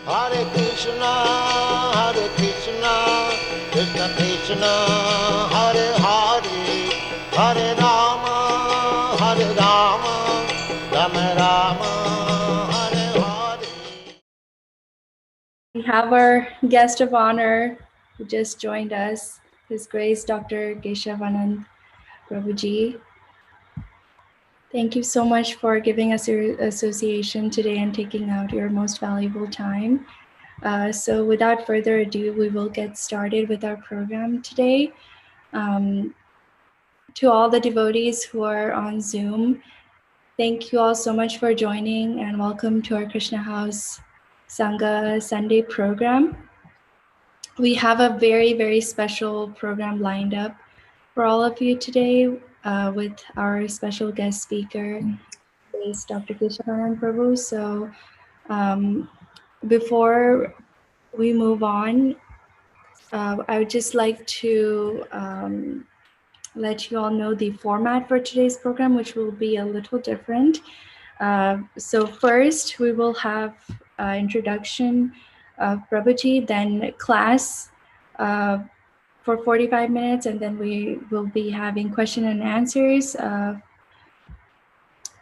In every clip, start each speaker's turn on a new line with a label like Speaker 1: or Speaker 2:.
Speaker 1: Hare Krishna, Krishna Krishna, Hare Hare, Hare Rama, Rama Rama, Hare Hare.
Speaker 2: We have our guest of honor who just joined us, His Grace Dr. Keshav Anand Prabhuji. Thank you so much for giving us your association today and taking out your most valuable time. So without further ado, we will get started with our program today. To all the devotees who are on Zoom, thank you all so much for joining and welcome to our Krishna House Sanga Sunday program. We have a very, very special program lined up for all of you today with our special guest speaker, is Dr. Keshav Prabhu. So before we move on, I would just like to let you all know the format for today's program, which will be a little different. So first, we will have introduction of Prabhuji, then class for 45 minutes, and then we will be having question and answers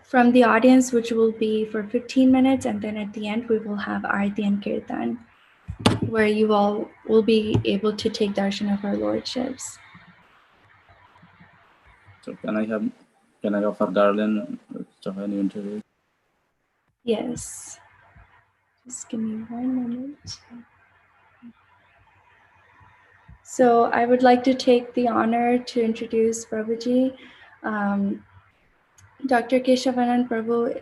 Speaker 2: from the audience, which will be for 15 minutes, and then at the end, we will have Arati and Kirtan, where you all will be able to take darshan of our lordships.
Speaker 3: So can I offer Garland to have any interview?
Speaker 2: Yes. Just give me 1 moment. So I would like to take the honor to introduce Prabhuji. Dr. Keshavanand Prabhu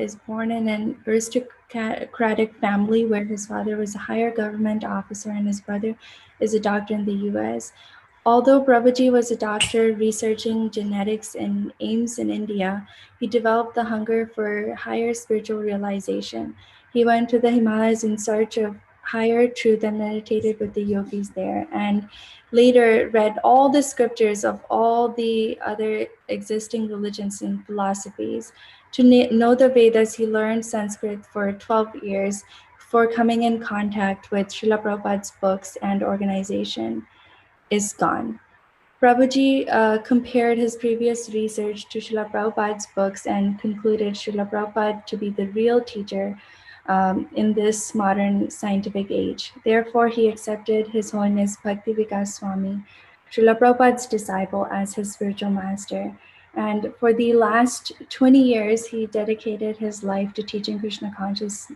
Speaker 2: is born in an aristocratic family where his father was a higher government officer and his brother is a doctor in the US. Although Prabhuji was a doctor researching genetics in AIMS in India, he developed the hunger for higher spiritual realization. He went to the Himalayas in search of higher truth and meditated with the yogis there, and later read all the scriptures of all the other existing religions and philosophies. To know the Vedas, he learned Sanskrit for 12 years before coming in contact with Srila Prabhupada's books and organization, ISKCON. Prabhuji compared his previous research to Srila Prabhupada's books and concluded Srila Prabhupada to be the real teacher in this modern scientific age. Therefore, he accepted His Holiness Bhakti Vikas Swami, Srila Prabhupada's disciple, as his spiritual master. And for the last 20 years, he dedicated his life to teaching Krishna conscious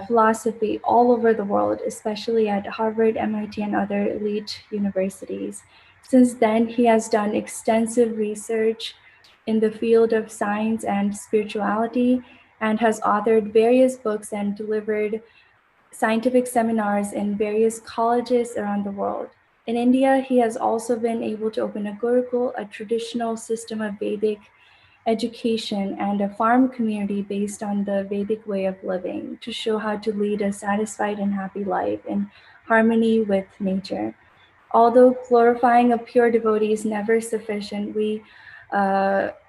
Speaker 2: philosophy all over the world, especially at Harvard, MIT, and other elite universities. Since then, he has done extensive research in the field of science and spirituality and has authored various books and delivered scientific seminars in various colleges around the world. In India, he has also been able to open a Gurukul, a traditional system of Vedic education, and a farm community based on the Vedic way of living to show how to lead a satisfied and happy life in harmony with nature. Although glorifying a pure devotee is never sufficient,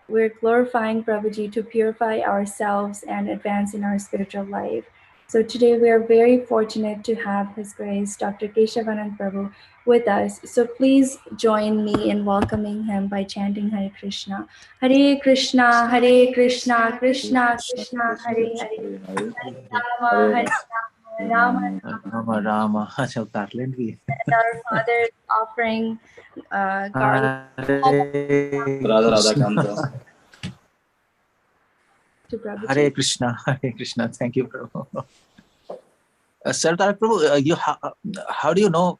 Speaker 2: we're glorifying Prabhuji to purify ourselves and advance in our spiritual life. So today we are very fortunate to have His Grace Dr. Keshavanand Prabhu with us. So please join me in welcoming him by chanting Hare Krishna. Hare Krishna, Hare Krishna, Krishna Krishna, Hare Hare. Hare Rama,
Speaker 4: Rama Rama. अच्छा कर लेंगे.
Speaker 2: And our father is offering garland
Speaker 3: Radha Kanta.
Speaker 2: to Prabhuji.
Speaker 4: Hare Krishna, Hare Krishna. Thank you, Prabhu. Sardar Prabhu, how do you know?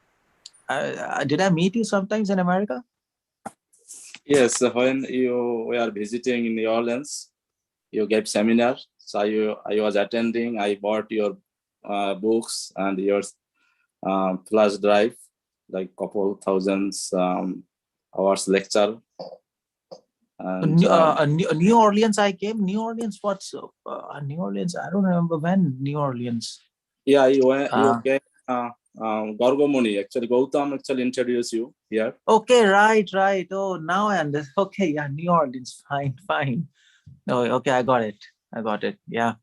Speaker 4: Did I meet you sometimes in America?
Speaker 3: Yes, when you were visiting in New Orleans, you gave seminar. So I was attending. I bought your books and your flash drive, like couple thousands hours lecture. And,
Speaker 4: New Orleans, I came. New Orleans, what's New Orleans? I don't remember when New Orleans.
Speaker 3: Yeah, you came. Gargamuni, actually, Gautam actually introduced you here.
Speaker 4: Okay, right. Oh, now I understand. Okay, yeah, New Orleans, fine. Oh, okay, I got it. Yeah.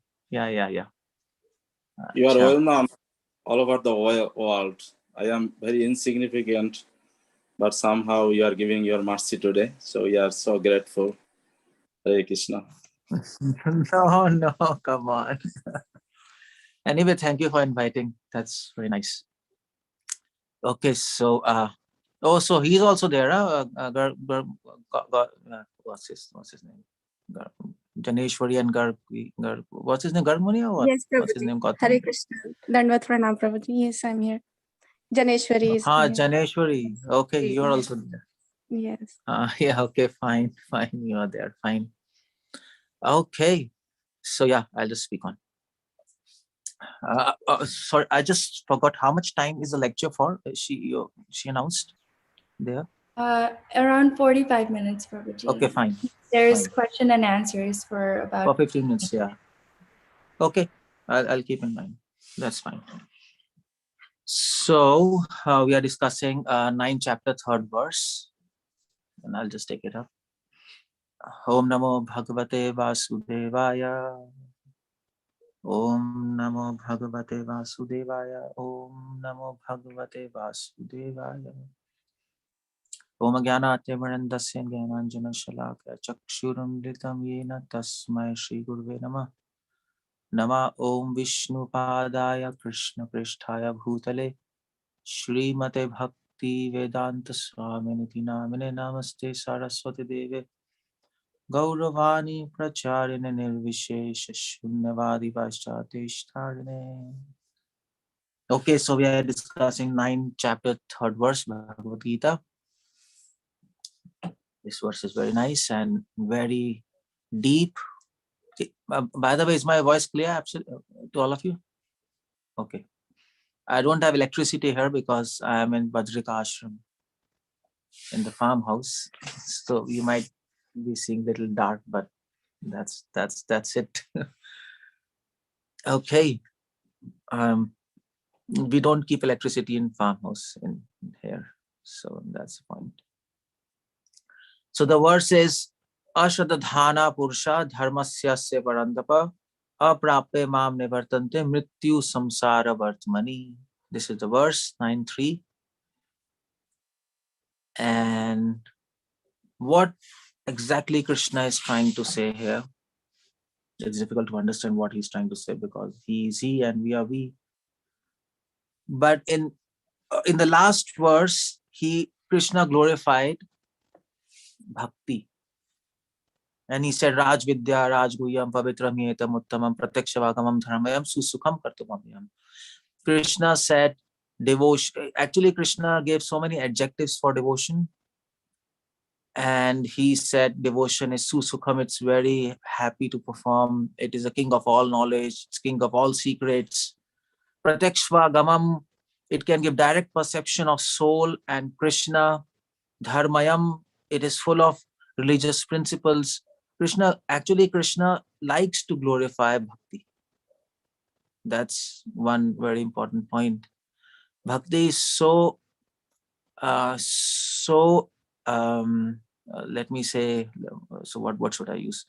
Speaker 3: You are
Speaker 4: Acha.
Speaker 3: well known all over the world. I am very insignificant, but somehow you are giving your mercy today. So we are so grateful. Hare Krishna.
Speaker 4: No, come on. Anyway, thank you for inviting. That's very nice. Okay, so so he's also there. What's his name? Janeshwari and what's his name? Garmani or what?
Speaker 5: Yes,
Speaker 4: What's his
Speaker 5: Prabhuji.
Speaker 4: name? Gautam?
Speaker 5: Hare Krishna. Dandavat Pranam, Prabhuji. Yes, I'm here. Janeshwari is here.
Speaker 4: Janeshwari. Okay, you're
Speaker 5: Yes.
Speaker 4: also there.
Speaker 5: Yes.
Speaker 4: Yeah, okay, fine. You are there. Fine. Okay. So yeah, I'll just speak on. Sorry, I just forgot how much time is the lecture for. She announced there.
Speaker 2: Around 45 minutes, Prabhuji.
Speaker 4: Okay, fine.
Speaker 2: There's
Speaker 4: Fine.
Speaker 2: question and answers for about
Speaker 4: For 15 minutes, yeah. Okay, I'll keep in mind. That's fine. So we are discussing 9th chapter, 3rd verse, and I'll just take it up. Om Namo Bhagavate Vasudevaya. Om Namo Bhagavate Vasudevaya. Om Namo Bhagavate Vasudevaya. Om Jnanatya Marandasya Jnananjana Shalakya Chakshurumritam Yena Tasmai Shri Gurve Namah. Nama Om Vishnu Padaya Krishna Pristhaya Bhutale Srimate Bhakti Vedanta Swaminiti Namine Namaste Saraswati Deve Gauravani Pracharine Nirvishesha Shunyavadi Vaishtatishtarine. Okay, so we are discussing 9th chapter, 3rd verse, Bhagavad Gita. This verse is very nice and very deep. By the way, is my voice clear to all of you? Okay. I don't have electricity here because I am in Bajrika Ashram in the farmhouse. So you might be seeing little dark, but that's it. Okay. We don't keep electricity in farmhouse in here. So that's the point. So the verse is Ashadadhana Purusha Dharmasya Se Parandapa Aprape Mam Nivartante Mrityu Samsara Vartmani. This is the verse 9.3. And what exactly Krishna is trying to say here? It's difficult to understand what he's trying to say because he is he and we are we. But in the last verse, Krishna glorified bhakti. And he said, Raj Vidya, Raj Guyam, Pavitram Yetam Uttamam, Pratyakshavagamam Dharmayam, Susukham Kartumamyam. Krishna said devotion. Actually, Krishna gave so many adjectives for devotion. And he said devotion is Susukham, it's very happy to perform. It is a king of all knowledge, it's king of all secrets. Pratyakshavagamam, it can give direct perception of soul and Krishna. Dharmayam, it is full of religious principles. Krishna likes to glorify bhakti. That's one very important point. Bhakti is let me say, so what should I use?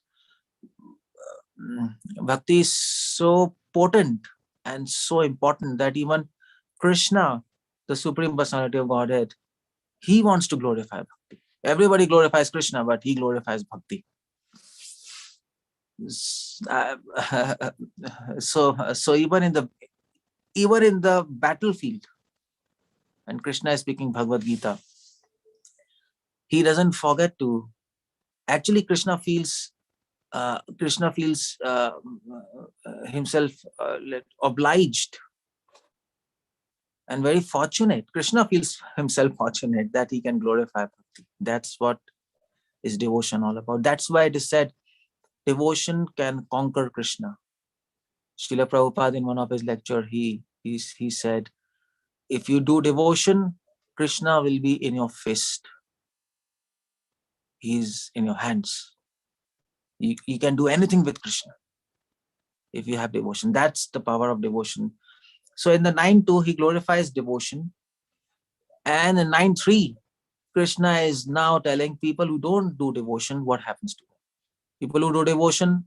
Speaker 4: Bhakti is so potent and so important that even Krishna, the Supreme Personality of Godhead, he wants to glorify bhakti. Everybody glorifies Krishna, but he glorifies bhakti. So even in the battlefield, when Krishna is speaking Bhagavad Gita, he doesn't forget to. Actually, Krishna feels himself obliged and very fortunate. Krishna feels himself fortunate that he can glorify bhakti. That's what is devotion all about. That's why it is said, devotion can conquer Krishna. Srila Prabhupada in one of his lectures, he said, if you do devotion, Krishna will be in your fist. He's in your hands. You can do anything with Krishna if you have devotion. That's the power of devotion. So in the 9.2, he glorifies devotion. And in 9.3, Krishna is now telling people who don't do devotion what happens to them. People who do devotion,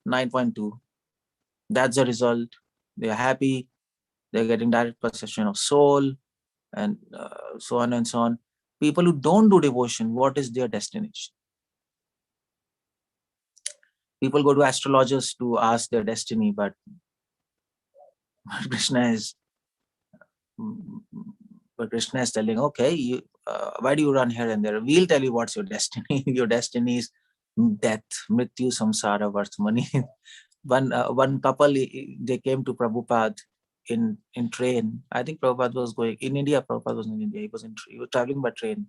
Speaker 4: 9.2. That's the result. They're happy. They're getting direct perception of soul, and so on and so on. People who don't do devotion, what is their destination? People go to astrologers to ask their destiny, but Krishna is, telling, okay, you, why do you run here and there? We'll tell you what's your destiny. Your destiny is death, mrityu, samsara, vartmani. One couple, they came to Prabhupada in train. I think Prabhupada was going in India. Prabhupada was in India. He was traveling by train.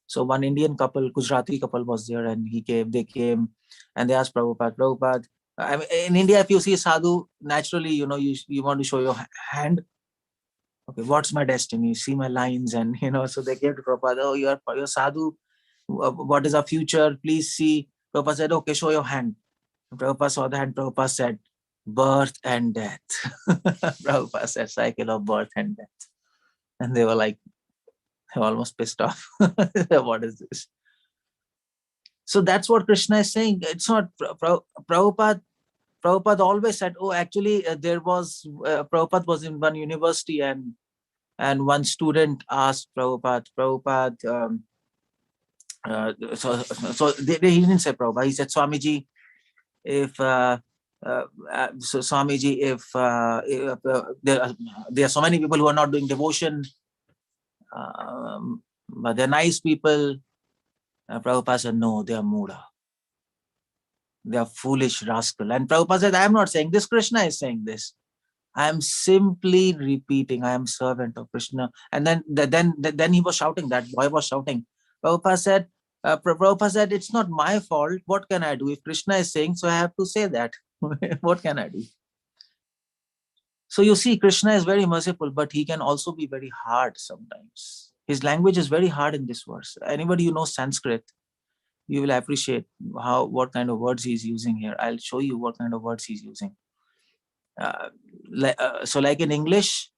Speaker 4: So one Indian couple, Gujarati couple was there, and they came and they asked Prabhupada, I mean, in India, if you see a sadhu, naturally, you want to show your hand. Okay, what's my destiny? See my lines, and so they came to Prabhupada. Oh, you're sadhu. What is our future? Please see. Prabhupada said, okay, show your hand. Prabhupada saw the hand. Prabhupada said, birth and death. Prabhupada said, cycle of birth and death. And they were like, almost pissed off. What is this? So that's what Krishna is saying. It's not Prabhupada. Prabhupada always said, oh, actually, Prabhupada was in one university, and one student asked Prabhupada, he didn't say Prabhupada, he said, Swamiji, if Swamiji, if there are so many people who are not doing devotion, but they're nice people. Prabhupada said, no, they are Mudha. They are foolish rascal. And Prabhupada said, I am not saying this, Krishna is saying this. I am simply repeating, I am servant of Krishna. And then he was shouting, that boy was shouting. Prabhupada said, it's not my fault. What can I do? If Krishna is saying, so I have to say that. What can I do? So you see, Krishna is very merciful, but he can also be very hard sometimes. His language is very hard in this verse. Anybody who knows Sanskrit, you will appreciate what kind of words he's using here. I'll show you what kind of words he's using. So like in English,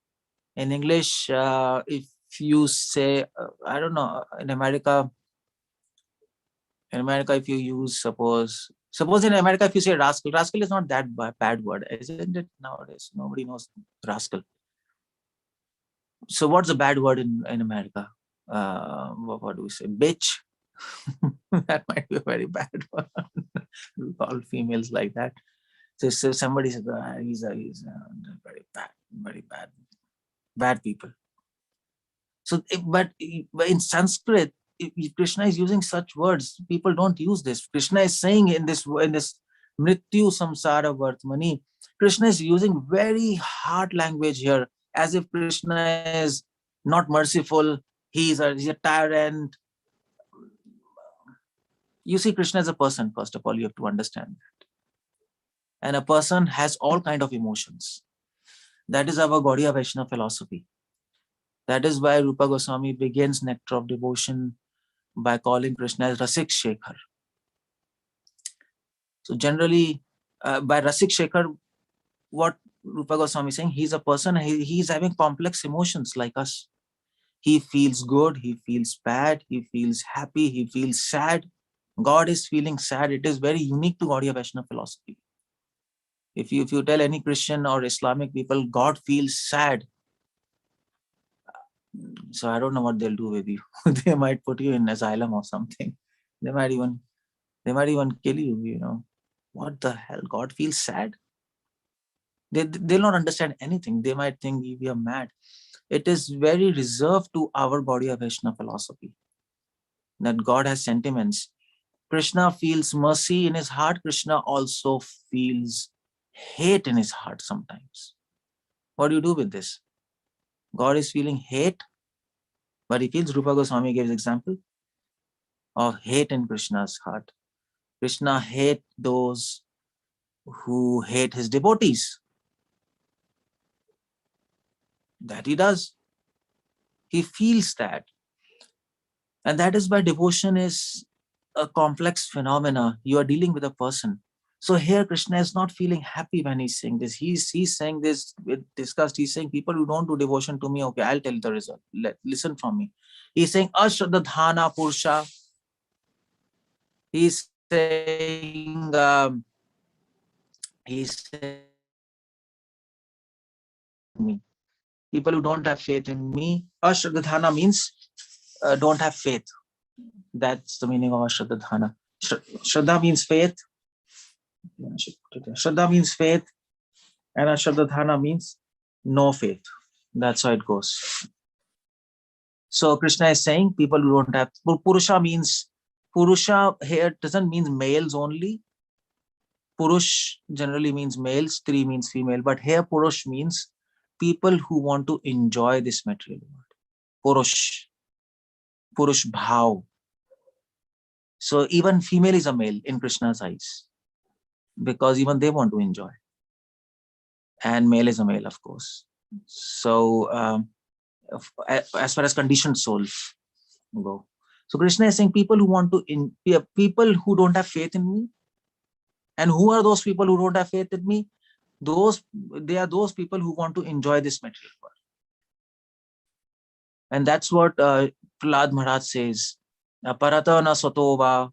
Speaker 4: if you say, I don't know, in America, if you use, suppose in America, if you say rascal is not that bad word, isn't it? Nowadays, nobody knows rascal. So what's a bad word in America? What do we say? Bitch. That might be a very bad word. We call females like that. So somebody said, he's very bad people. So, but in Sanskrit, if Krishna is using such words, people don't use this. Krishna is saying in this mrityu samsara vartmani, Krishna is using very hard language here, as if Krishna is not merciful. He's a tyrant. You see, Krishna is a person. First of all, you have to understand that. And a person has all kind of emotions. That is our Gaudiya Vaishnava philosophy. That is why Rupa Goswami begins Nectar of Devotion by calling Krishna as Rasik Shekhar. So generally, by Rasik Shekhar, what Rupa Goswami is saying, he's a person, he's having complex emotions like us. He feels good, he feels bad, he feels happy, he feels sad. God is feeling sad. It is very unique to Gaudiya Vaishnava philosophy. If you tell any Christian or Islamic people, God feels sad, so I don't know what they'll do with you. They might put you in asylum or something. They might even kill you, What the hell? God feels sad? They'll not understand anything. They might think we are mad. It is very reserved to our Gaudiya Vaishnava philosophy that God has sentiments. Krishna feels mercy in his heart. Krishna also feels hate in his heart sometimes. What do you do with this? God is feeling hate, but he feels, Rupa Goswami gives example of hate in Krishna's heart. Krishna hates those who hate his devotees. That he does. He feels that. And that is why devotion is a complex phenomena. You are dealing with a person. So here Krishna is not feeling happy when he's saying this. He's saying this, discussed, he's saying, people who don't do devotion to me, okay, I'll tell you the result. Listen from me. He's saying, Ashradhana Purusha. He's saying, in me. People who don't have faith in me. Ashraddhana means don't have faith. That's the meaning of Ashraddhana. Shraddha means faith. Shraddha means faith, and Ashraddhana means no faith. That's how it goes. So Krishna is saying people who don't have Purusha means Purusha here doesn't mean males only. Purush generally means male, Stri means female, but here Purush means people who want to enjoy this material world. Purush bhav. So even female is a male in Krishna's eyes, because even they want to enjoy. And male is a male, of course. So as far as conditioned souls go. So Krishna is saying people who want to, people who don't have faith in me. And who are those people who don't have faith in me? They are those people who want to enjoy this material world. And that's what Prahlad Maharaj says. Parata na satova.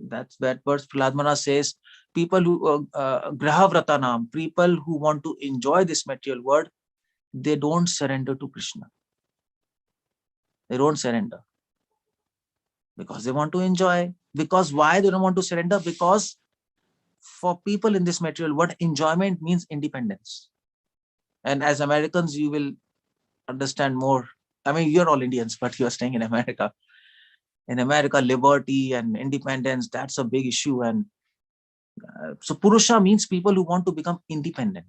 Speaker 4: That's that verse. Prahlad Maharaj says, people who grahavratanam, people who want to enjoy this material world, they don't surrender to Krishna. They don't surrender because they want to enjoy. Because why they don't want to surrender? Because for people in this material world, enjoyment means independence. And as Americans, you will understand more. I mean, you're all Indians, but you're staying in America. In America, liberty and independence, that's a big issue. And so Purusha means people who want to become independent.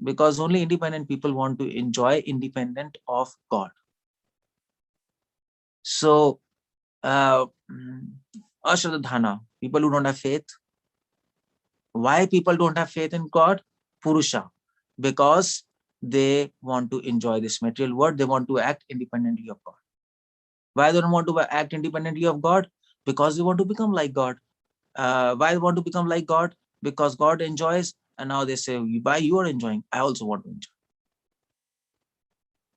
Speaker 4: Because only independent people want to enjoy independent of God. So, Ashraddhana, people who don't have faith. Why people don't have faith in God? Purusha. Because they want to enjoy this material world. They want to act independently of God. Why they don't want to act independently of God? Because they want to become like God. Why they want to become like God? Because God enjoys, and now they say, why you are enjoying? I also want to enjoy.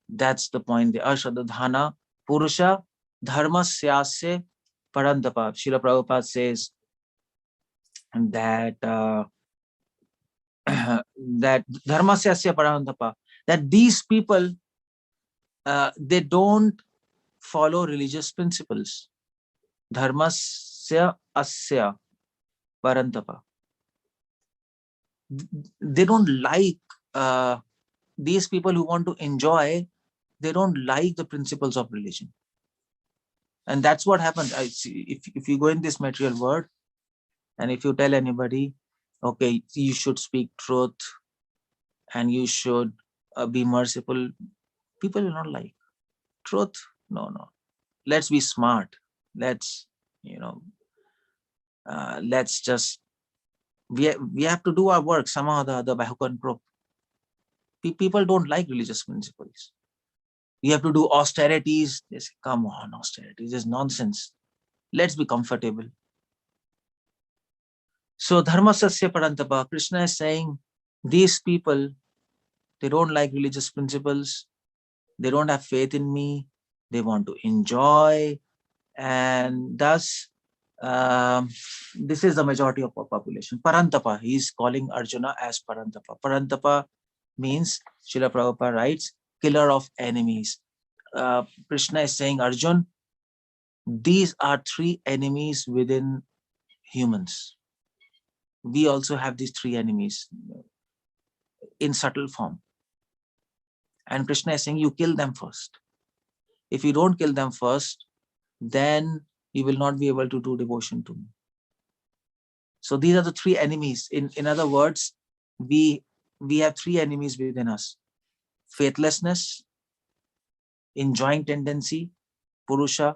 Speaker 4: That's the point. The Ashraddhana, Purusha, Dharma Syasya Parantapa. Srila Prabhupada says that that Dharma Syasya Parantapa, that these people, they don't follow religious principles. Dharmasya asya parantapa. They don't like these people who want to enjoy. They don't like the principles of religion, and that's what happened. I see, if you go in this material world, and if you tell anybody, okay, you should speak truth, and you should be merciful, people will not like truth. No. Let's be smart. Let's let's just we have to do our work somehow or the other by hook and crook. People don't like religious principles. You have to do austerities. They say, come on, austerities is nonsense. Let's be comfortable. So Dharma Sasya Parantapa, Krishna is saying these people, they don't like religious principles. They don't have faith in me. They want to enjoy. And thus, this is the majority of our population. Parantapa, he is calling Arjuna as Parantapa. Parantapa means, Srila Prabhupada writes, killer of enemies. Krishna is saying, Arjun, these are three enemies within humans. We also have these three enemies in subtle form. And Krishna is saying, you kill them first. If you don't kill them first, then you will not be able to do devotion to me. So these are the three enemies. In other words, we have three enemies within us. Faithlessness, enjoying tendency, Purusha,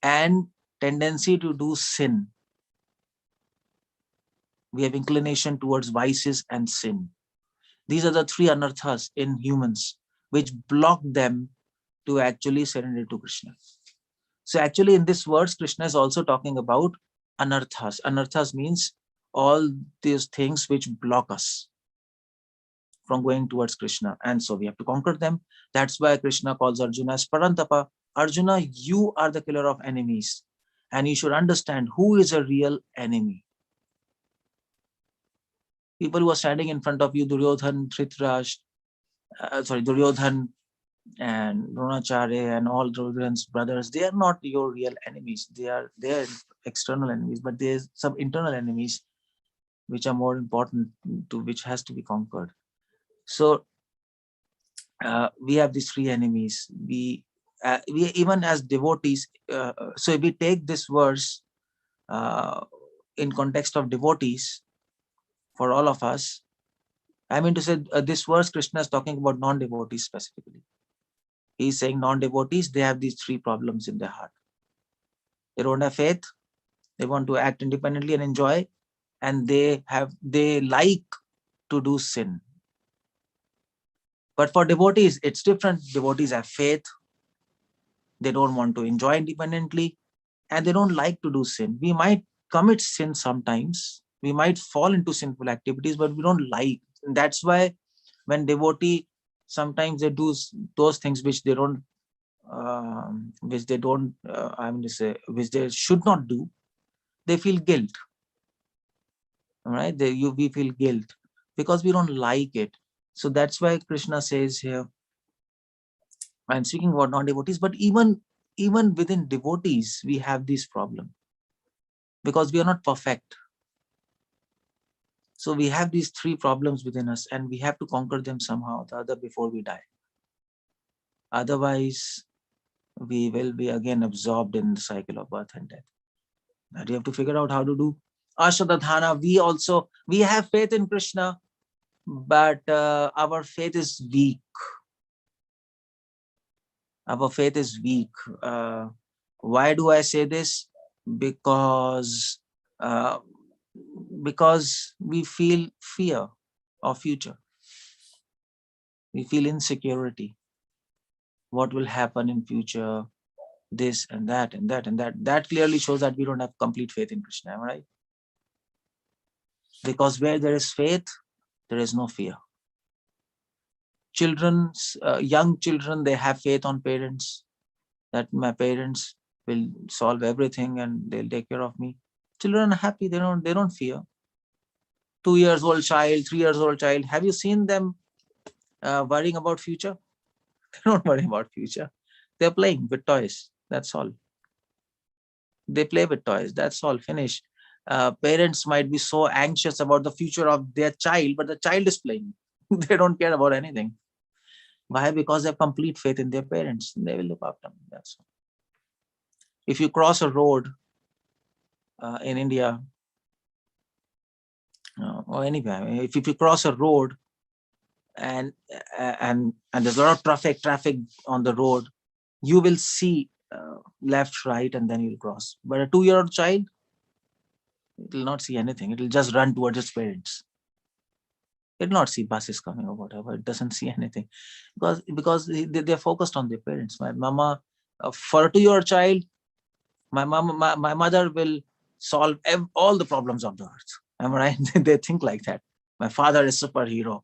Speaker 4: and tendency to do sin. We have inclination towards vices and sin. These are the three anarthas in humans which block them to actually surrender to Krishna. So actually in this verse, Krishna is also talking about anarthas. Anarthas means all these things which block us from going towards Krishna. And so we have to conquer them. That's why Krishna calls Arjuna as Parantapa. Arjuna, you are the killer of enemies. And you should understand who is a real enemy. People who are standing in front of you, Duryodhan, Duryodhan and Dronacharya and all Duryodhan's brothers, they are not your real enemies. They are external enemies, but there's some internal enemies which are more important, which has to be conquered. So we have these three enemies. We even as devotees. So if we take this verse in context of devotees, for all of us, I mean to say, this verse Krishna is talking about non-devotees specifically. He's saying non-devotees, they have these three problems in their heart. They don't have faith. They want to act independently and enjoy, and they like to do sin. But for devotees, it's different. Devotees have faith. They don't want to enjoy independently, and they don't like to do sin. We might commit sin sometimes. We might fall into sinful activities, but we don't like. And that's why when devotee, sometimes they do those things which they don't, which they should not do. They feel guilt. All right, we feel guilt because we don't like it. So that's why Krishna says here, I'm speaking about non-devotees, but even within devotees, we have this problem because we are not perfect. So we have these three problems within us, and we have to conquer them somehow or the other before we die. Otherwise, we will be again absorbed in the cycle of birth and death. Now we have to figure out how to do Ashwadhana. We have faith in Krishna, but our faith is weak. Our faith is weak. Why do I say this? Because we feel fear of future. We feel insecurity. What will happen in future? This and that and that and that. That clearly shows that we don't have complete faith in Krishna, am I right? Because where there is faith, there is no fear. Young children, they have faith on parents, that my parents will solve everything and they'll take care of me. Children are happy, they don't fear. 2 years old child, 3 years old child, have you seen them worrying about future? They don't worry about future. They're playing with toys, that's all. They play with toys, that's all, finish. Parents might be so anxious about the future of their child, but the child is playing. They don't care about anything. Why? Because they have complete faith in their parents. They will look after them, that's all. If you cross a road in India, or anywhere, if you cross a road and there's a lot of traffic on the road, you will see left, right, and then you'll cross. But a 2-year-old child, it will not see anything. It will just run towards its parents. It will not see buses coming or whatever. It doesn't see anything because they're focused on their parents. My mama, for a 2-year-old child, my mother will solve all the problems of the earth. Am I right? They think like that. My father is superhero.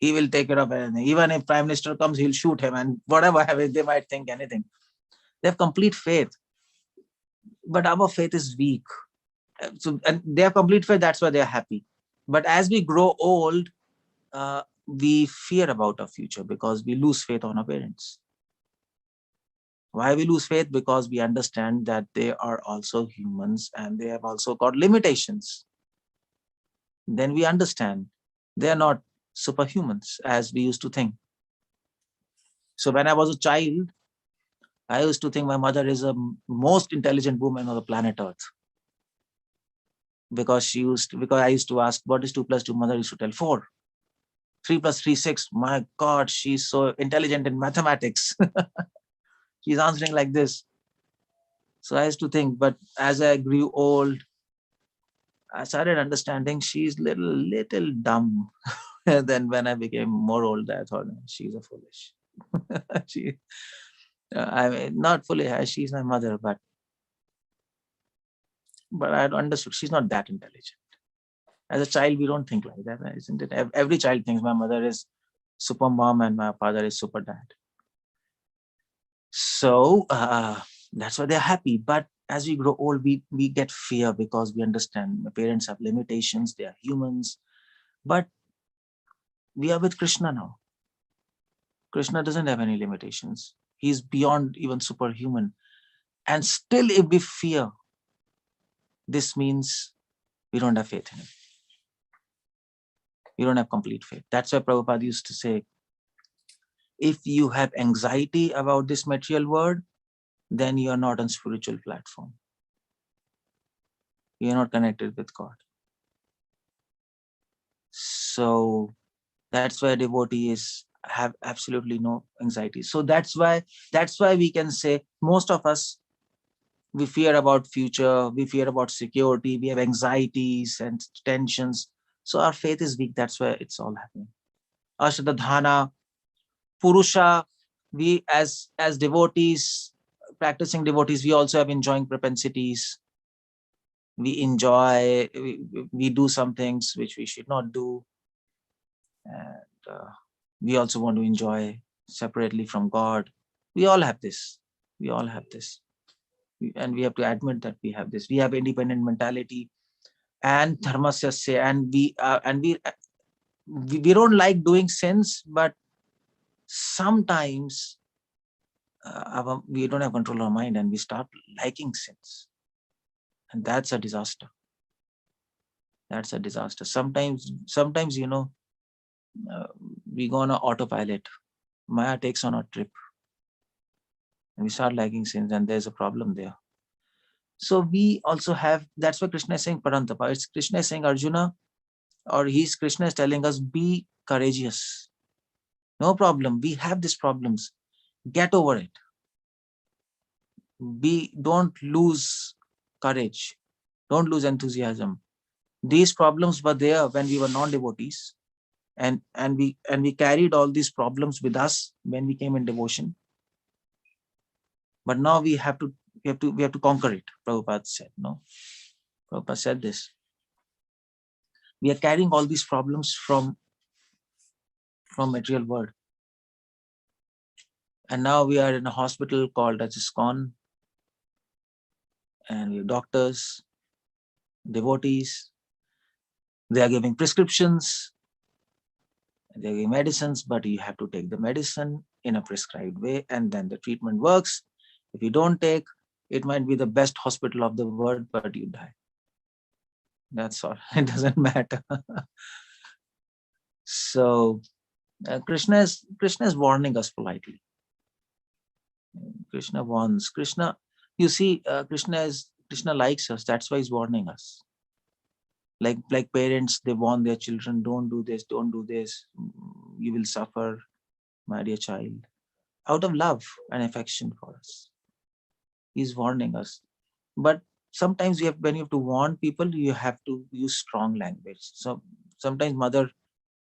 Speaker 4: He will take care of anything. Even if Prime Minister comes, he'll shoot him and whatever. They might think anything. They have complete faith. But our faith is weak. So, and they have complete faith, that's why they're happy. But as we grow old, we fear about our future because we lose faith on our parents. Why we lose faith? Because we understand that they are also humans and they have also got limitations. Then we understand they are not superhumans as we used to think. So when I was a child, I used to think my mother is the most intelligent woman on the planet Earth. Because I used to ask, what is 2 + 2? Mother used to tell 4. 3 + 3, 6. My God, she's so intelligent in mathematics. She's answering like this. So I used to think, but as I grew old, I started understanding she's little dumb. Then when I became more old, I thought she's a foolish. I mean, not foolish. She's my mother, but I understood she's not that intelligent. As a child, we don't think like that, isn't it? Every child thinks my mother is super mom and my father is super dad. So that's why they're happy. But as we grow old, we get fear because we understand my parents have limitations. They are humans. But we are with Krishna now. Krishna doesn't have any limitations. He's beyond even superhuman. And still, if we fear, this means we don't have faith in him. We don't have complete faith. That's why Prabhupada used to say, if you have anxiety about this material world, then you are not on spiritual platform. You are not connected with God. So that's why devotees have absolutely no anxiety. So that's why we can say most of us, we fear about future, we fear about security, we have anxieties and tensions. So our faith is weak. That's why it's all happening. Ashtadhana, Purusha, we as devotees, practicing devotees, we also have enjoying propensities. We enjoy, we do some things which we should not do. And we also want to enjoy separately from God. We all have this. We all have this. And we have to admit that we have this. We have independent mentality and dharmasya, and we don't like doing sins, but sometimes we don't have control of our mind and we start liking sins. And that's a disaster. That's a disaster. Sometimes, we go on an autopilot. Maya takes on a trip. And we start liking sins, and there's a problem there. So we also have, that's why Krishna is saying Parantapa. It's Krishna is saying, Arjuna, or Krishna is telling us, be courageous. No problem. We have these problems. Get over it. Don't lose courage. Don't lose enthusiasm. These problems were there when we were non-devotees, and we carried all these problems with us when we came in devotion. But now we have to conquer it. Prabhupada said, no? Prabhupada said this. We are carrying all these problems from material world. And now we are in a hospital called as ISKCON, and we have doctors, devotees. They are giving prescriptions, they are giving medicines, but you have to take the medicine in a prescribed way, and then the treatment works. If you don't take, it might be the best hospital of the world, but you die. That's all. It doesn't matter. So Krishna is warning us politely. Krishna warns. Krishna, you see, Krishna likes us. That's why he's warning us. Like parents, they warn their children, don't do this, don't do this. You will suffer, my dear child. Out of love and affection for us. He's warning us. But sometimes when you have to warn people, you have to use strong language. So sometimes mother,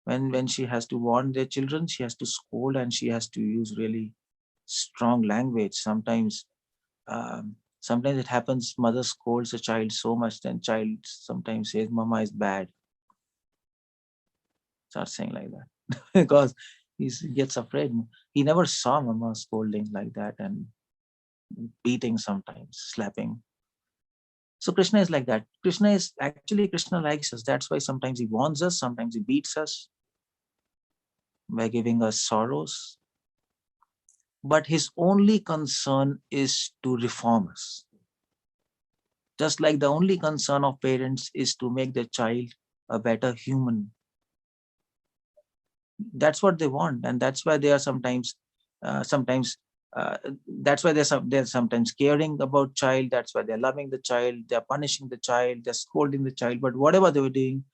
Speaker 4: when she has to warn their children, she has to scold and she has to use really strong language. Sometimes it happens, mother scolds a child so much, then child sometimes says, Mama is bad. Starts saying like that because he gets afraid. He never saw Mama scolding like that and beating sometimes, slapping. So Krishna is like that. Krishna likes us. That's why sometimes he warns us, sometimes he beats us by giving us sorrows. But his only concern is to reform us. Just like the only concern of parents is to make the child a better human. That's what they want, and that's why they are sometimes that's why they're sometimes caring about child. That's why they're loving the child. They're punishing the child. They're scolding the child. But whatever they were doing,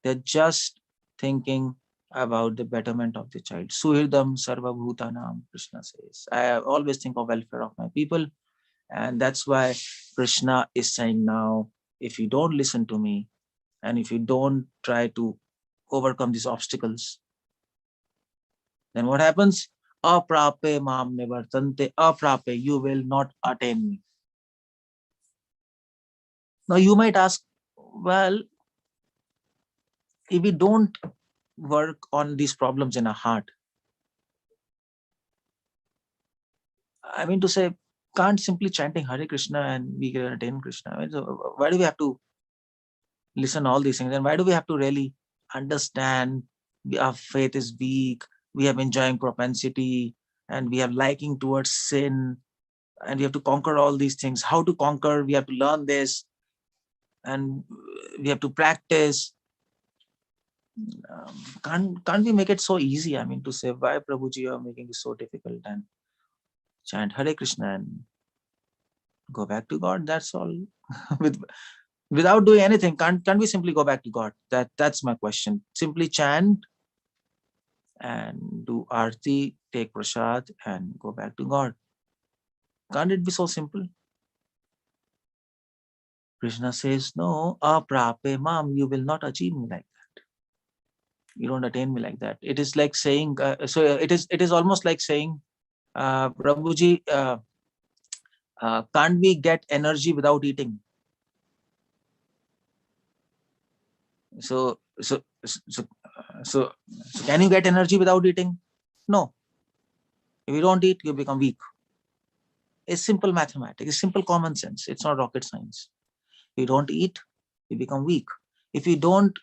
Speaker 4: they're just thinking about the betterment of the child. Suhridam sarva bhutanam, Krishna says. I always think of welfare of my people, and that's why Krishna is saying now, if you don't listen to me, and if you don't try to overcome these obstacles, then what happens? Aprape mam nivartante, aprape, you will not attain me. Now you might ask, well, if we don't work on these problems in our heart, I mean to say, can't simply chanting Hare Krishna and we can attain Krishna. I mean, so why do we have to listen all these things? And why do we have to really understand our faith is weak, we have enjoying propensity, and we have liking towards sin, and we have to conquer all these things. How to conquer? We have to learn this, and we have to practice. Can't we make it so easy? I mean, to say, why Prabhuji, you are making it so difficult, and chant Hare Krishna and go back to God. That's all. Without doing anything, can't we simply go back to God? That's my question. Simply chant and do arti, take prasad, and go back to God. Can't it be so simple? Krishna says, no, aprape mam, you will not achieve me like that. You don't attain me like that. It is like saying, it is almost like saying, Prabhuji, can't we get energy without eating? So can you get energy without eating? No. If you don't eat, you become weak. It's simple mathematics. It's simple common sense. It's not rocket science. If you don't eat, you become weak. If you don't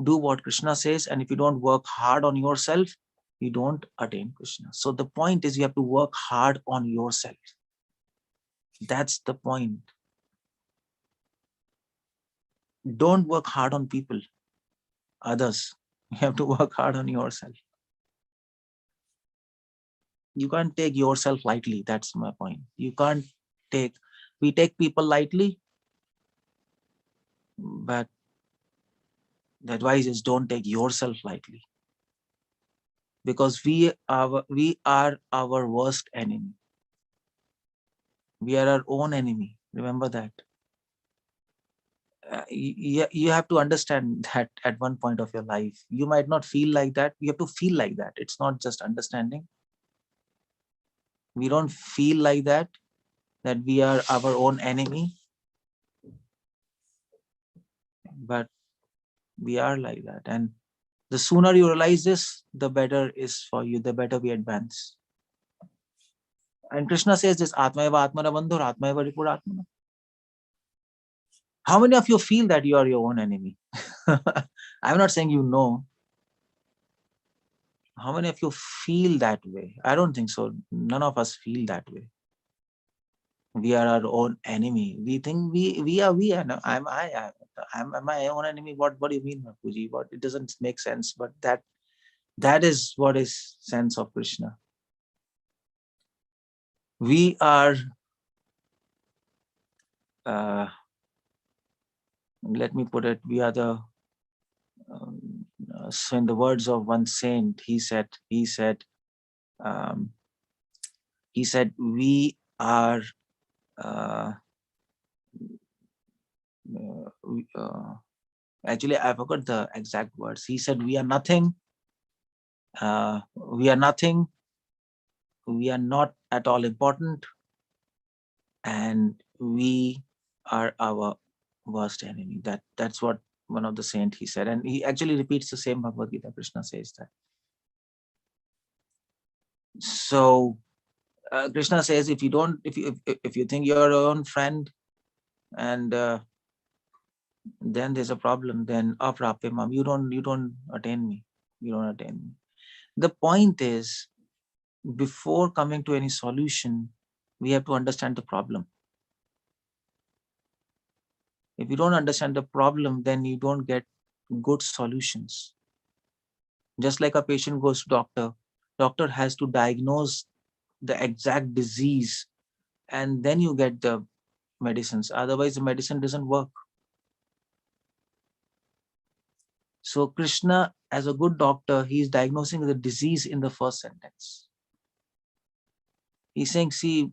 Speaker 4: do what Krishna says, and if you don't work hard on yourself, you don't attain Krishna. So the point is, you have to work hard on yourself. That's the point. Don't work hard on people, others. You have to work hard on yourself. You can't take yourself lightly. That's my point. You can't take, we take people lightly, but the advice is don't take yourself lightly, because we are our worst enemy. We are our own enemy. Remember that. You have to understand that at one point of your life. You might not feel like that. You have to feel like that. It's not just understanding. We don't feel like that we are our own enemy, but we are like that. And the sooner you realize this, the better is for you, the better we advance. And Krishna says this, Atmaiva Atmana Bandhur, Atmaiva Ripur Atmana. How many of you feel that you are your own enemy? I'm not saying you know. How many of you feel that way? I don't think so. None of us feel that way. We are our own enemy. We think we are. I'm my own enemy. What do you mean, Puji? What, it doesn't make sense. But that is what is sense of Krishna. We are. Let me put it. We are the. So in the words of one saint, he said, we are. Actually, I forgot the exact words. He said, we are nothing. We are nothing. We are not at all important. And we are our worst enemy. That's what one of the saints he said. And he actually repeats the same Bhagavad Gita. Krishna says that. So Krishna says, if you think you're your own friend, and then there's a problem, then aprapemam, you don't attain me. You don't attain me. The point is, before coming to any solution, we have to understand the problem. If you don't understand the problem, then you don't get good solutions. Just like a patient goes to doctor has to diagnose the exact disease, and then you get the medicines. Otherwise, the medicine doesn't work. So Krishna, as a good doctor, he is diagnosing the disease in the first sentence. He's saying, see,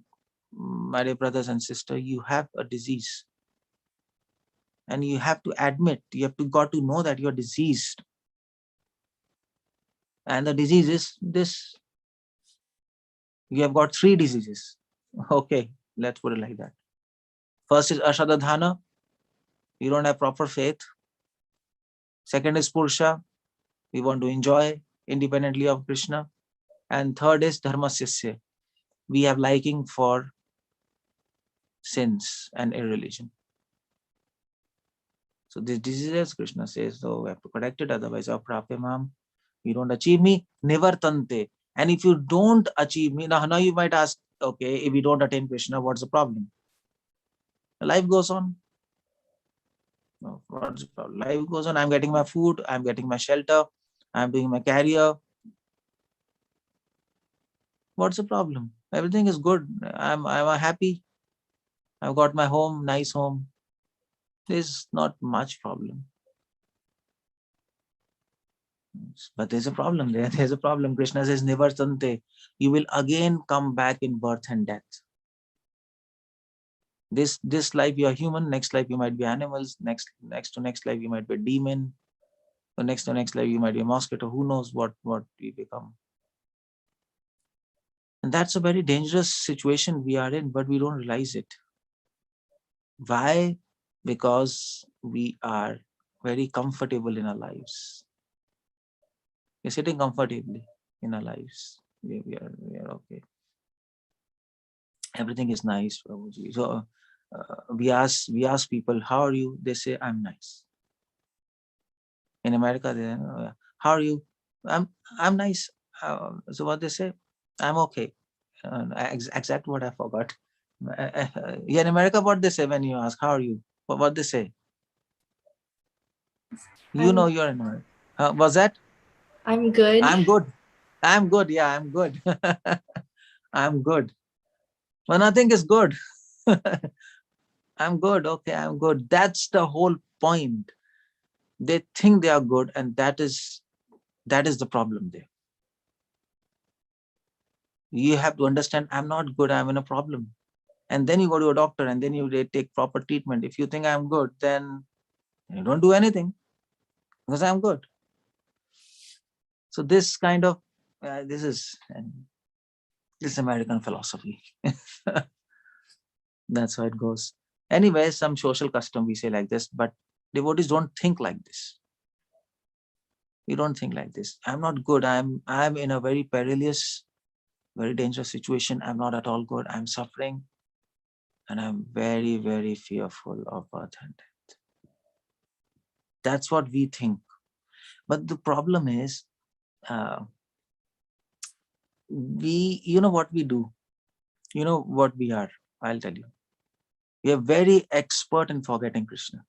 Speaker 4: my dear brothers and sisters, you have a disease. And you have to admit, you have got to know that you're diseased. And the disease is this. You have got 3 diseases. Okay, let's put it like that. First is Ashadadhana. You don't have proper faith. Second is Purusha. We want to enjoy independently of Krishna. And third is Dharmasyasya. We have liking for sins and irreligion. So this disease, Krishna says, so we have to correct it, otherwise aprapyamam, you don't achieve me, nivartante. And if you don't achieve me, now you might ask, okay, if we don't attain Krishna, what's the problem? Life goes on. No, what's the problem? Life goes on. I'm getting my food, I'm getting my shelter, I'm doing my career. What's the problem? Everything is good. I'm happy. I've got my home, nice home. There's not much problem. But there's a problem there. There's a problem. Krishna says, Nivartante. You will again come back in birth and death. This life you are human, next life you might be animals, next to next life you might be a demon, or next to next life you might be a mosquito. Who knows what we become. And that's a very dangerous situation we are in, but we don't realize it. Why? Because we are very comfortable in our lives. We're sitting comfortably in our lives. We are okay. Everything is nice. So we ask people, how are you? They say, I'm nice. In America, they how are you? I'm nice. So what they say? I'm okay. Exact what I forgot. Yeah, in America, what they say when you ask, how are you? What they say? You know you're in America. Was that?
Speaker 2: I'm good.
Speaker 4: I'm good. I'm good. Yeah, I'm good. I'm good. Well, nothing is good. I'm good. Okay, I'm good. That's the whole point. They think they are good, and that is the problem there. You have to understand, I'm not good, I'm in a problem. And then you go to a doctor and then you take proper treatment. If you think I'm good, then you don't do anything because I'm good. So this kind of, this is American philosophy. That's how it goes. Anyway, some social custom we say like this, but devotees don't think like this. We don't think like this. I'm not good. I'm in a very perilous, very dangerous situation. I'm not at all good. I'm suffering. And I'm very, very fearful of birth and death. That's what we think. But the problem is, you know what we do? You know what we are? I'll tell you. We are very expert in forgetting Krishna.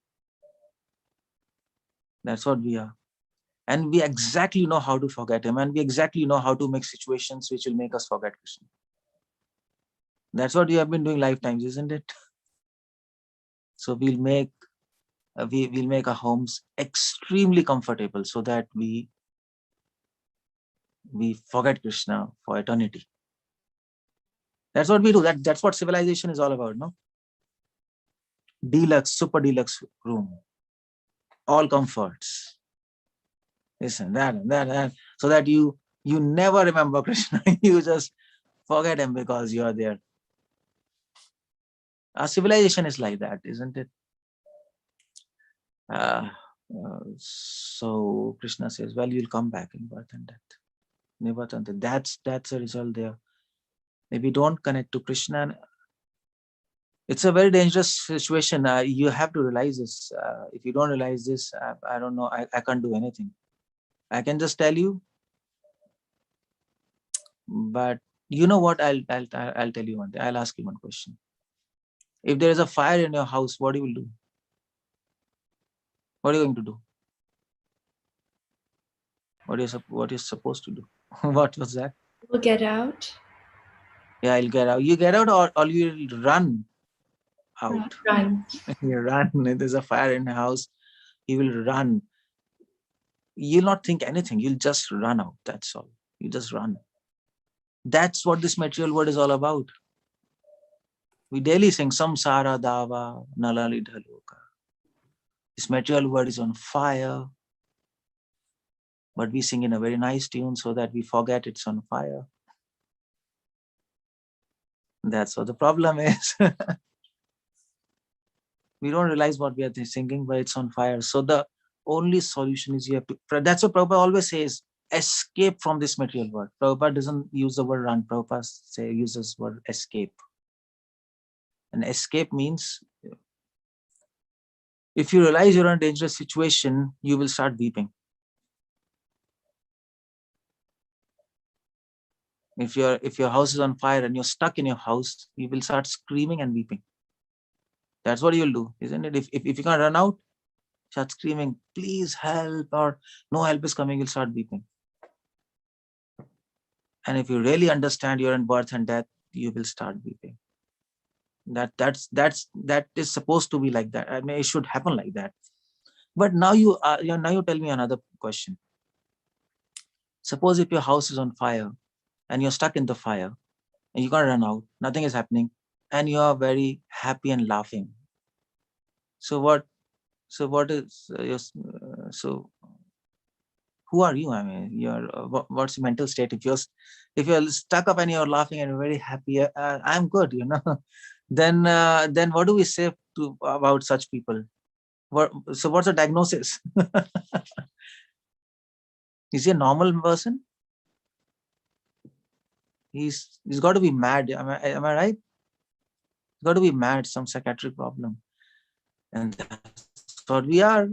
Speaker 4: That's what we are. And we exactly know how to forget him. And we exactly know how to make situations which will make us forget Krishna. That's what we have been doing lifetimes, isn't it? So we'll make our homes extremely comfortable so that we forget Krishna for eternity. That's what we do. That's what civilization is all about, no? Deluxe, super deluxe room, all comforts. Listen, that, so that you never remember Krishna. You just forget him because you are there. Our civilization is like that, isn't it? So Krishna says, well, you'll come back in birth and death. Nivatanta. That's a result there. If we don't connect to Krishna, it's a very dangerous situation. You have to realize this. If you don't realize this, I don't know. I can't do anything. I can just tell you. But you know what? I'll tell you one thing. I'll ask you one question. If there is a fire in your house, what you will do? What are you going to do? What you're supposed to do? What was that?
Speaker 2: We'll get out.
Speaker 4: Yeah, I'll get out. You get out, or you'll run out.
Speaker 2: Run.
Speaker 4: You run. If there's a fire in the house, you will run. You'll not think anything. You'll just run out. That's all. You just run. That's what this material world is all about. We daily sing Samsara Dava Nalali Dhaloka. This material world is on fire. But we sing in a very nice tune so that we forget it's on fire. That's what the problem is. We don't realize what we are singing, but it's on fire. So the only solution is you have to, that's what Prabhupada always says, escape from this material world. Prabhupada doesn't use the word run. Prabhupada uses the word escape. And escape means If you realize you're in a dangerous situation, you will start weeping. If your house is on fire and you're stuck in your house, you will start screaming and weeping. That's what you'll do, isn't it? If you can't run out, start screaming, please help, or no help is coming, you'll start weeping. And if you really understand you're in birth and death, you will start weeping. That is supposed to be like that. I mean, it should happen like that. But now you tell me another question. Suppose if your house is on fire and you're stuck in the fire and you can't run out, nothing is happening, and you are very happy and laughing. So what is so who are you? I mean, what's your mental state? If you're stuck up and you're laughing and you're very happy, I'm good, then what do we say about such people? So what's the diagnosis? Is he a normal person? He's got to be mad. Am I right? He's got to be mad, some psychiatric problem. And that's what we are.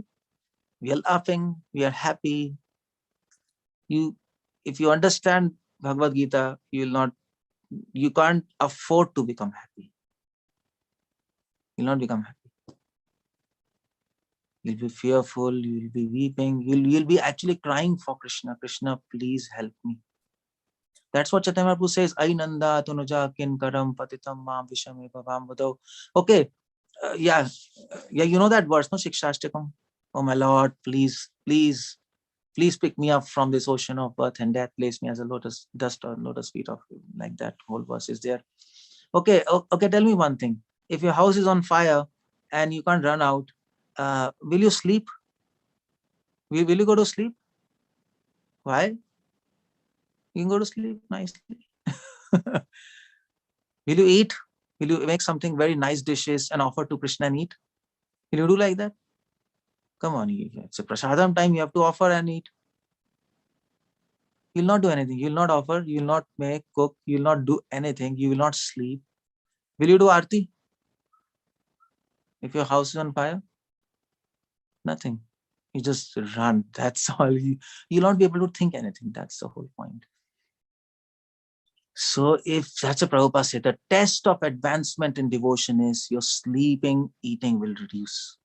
Speaker 4: We are laughing, we are happy. If you understand Bhagavad Gita, you can't afford to become happy. You'll not become happy. You'll be fearful, you'll be weeping, you'll be actually crying for Krishna. Krishna, please help me. That's what Chaitanya Mahaprabhu says, Ai Nanda Tanuja Kinkaram Patitam Mam Vishame Bhavam Vado. Okay, yeah, you know that verse, no? Shikshashtakam. Oh my Lord, please pick me up from this ocean of birth and death, place me as a lotus dust or lotus feet of you. Like that whole verse is there. Okay, tell me one thing. If your house is on fire and you can't run out, will you sleep? Will you go to sleep? Why? You can go to sleep nicely. Will you eat? Will you make something very nice dishes and offer to Krishna and eat? Will you do like that? Come on, it's a prasadam time, you have to offer and eat. You'll not do anything. You'll not offer, you'll not make, cook, you'll not do anything, you will not sleep. Will you do arti? If your house is on fire? Nothing. You just run. That's all. You'll not be able to think anything. That's the whole point. So if that's a Prabhupada said, the test of advancement in devotion is your sleeping, eating will reduce.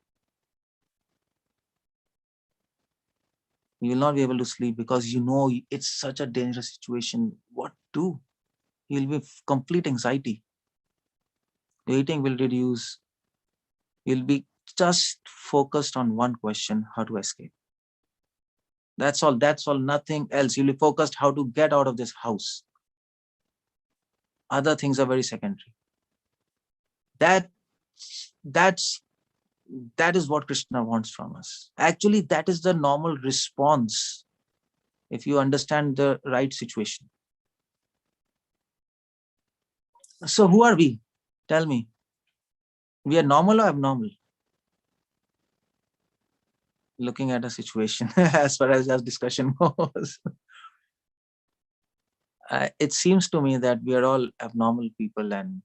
Speaker 4: You will not be able to sleep because you know it's such a dangerous situation. What to do? You'll be complete anxiety. Your eating will reduce. You'll be just focused on one question, how to escape. That's all, nothing else. You'll be focused how to get out of this house. Other things are very secondary. That is what Krishna wants from us. Actually, that is the normal response if you understand the right situation. So who are we? Tell me. We are normal or abnormal? Looking at a situation as far as our discussion goes. It seems to me that we are all abnormal people, and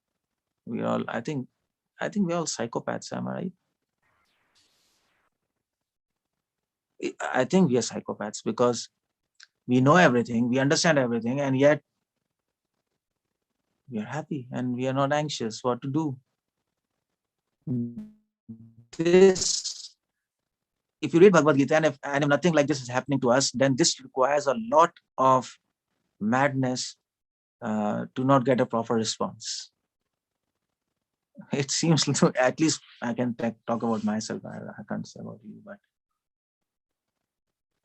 Speaker 4: we are all, I think we're all psychopaths, am I right? I think we are psychopaths because we know everything, we understand everything, and yet we are happy and we are not anxious what to do. This, if you read Bhagavad Gita and if nothing like this is happening to us, then this requires a lot of madness to not get a proper response. It seems, at least I can talk about myself. I can't say about you, but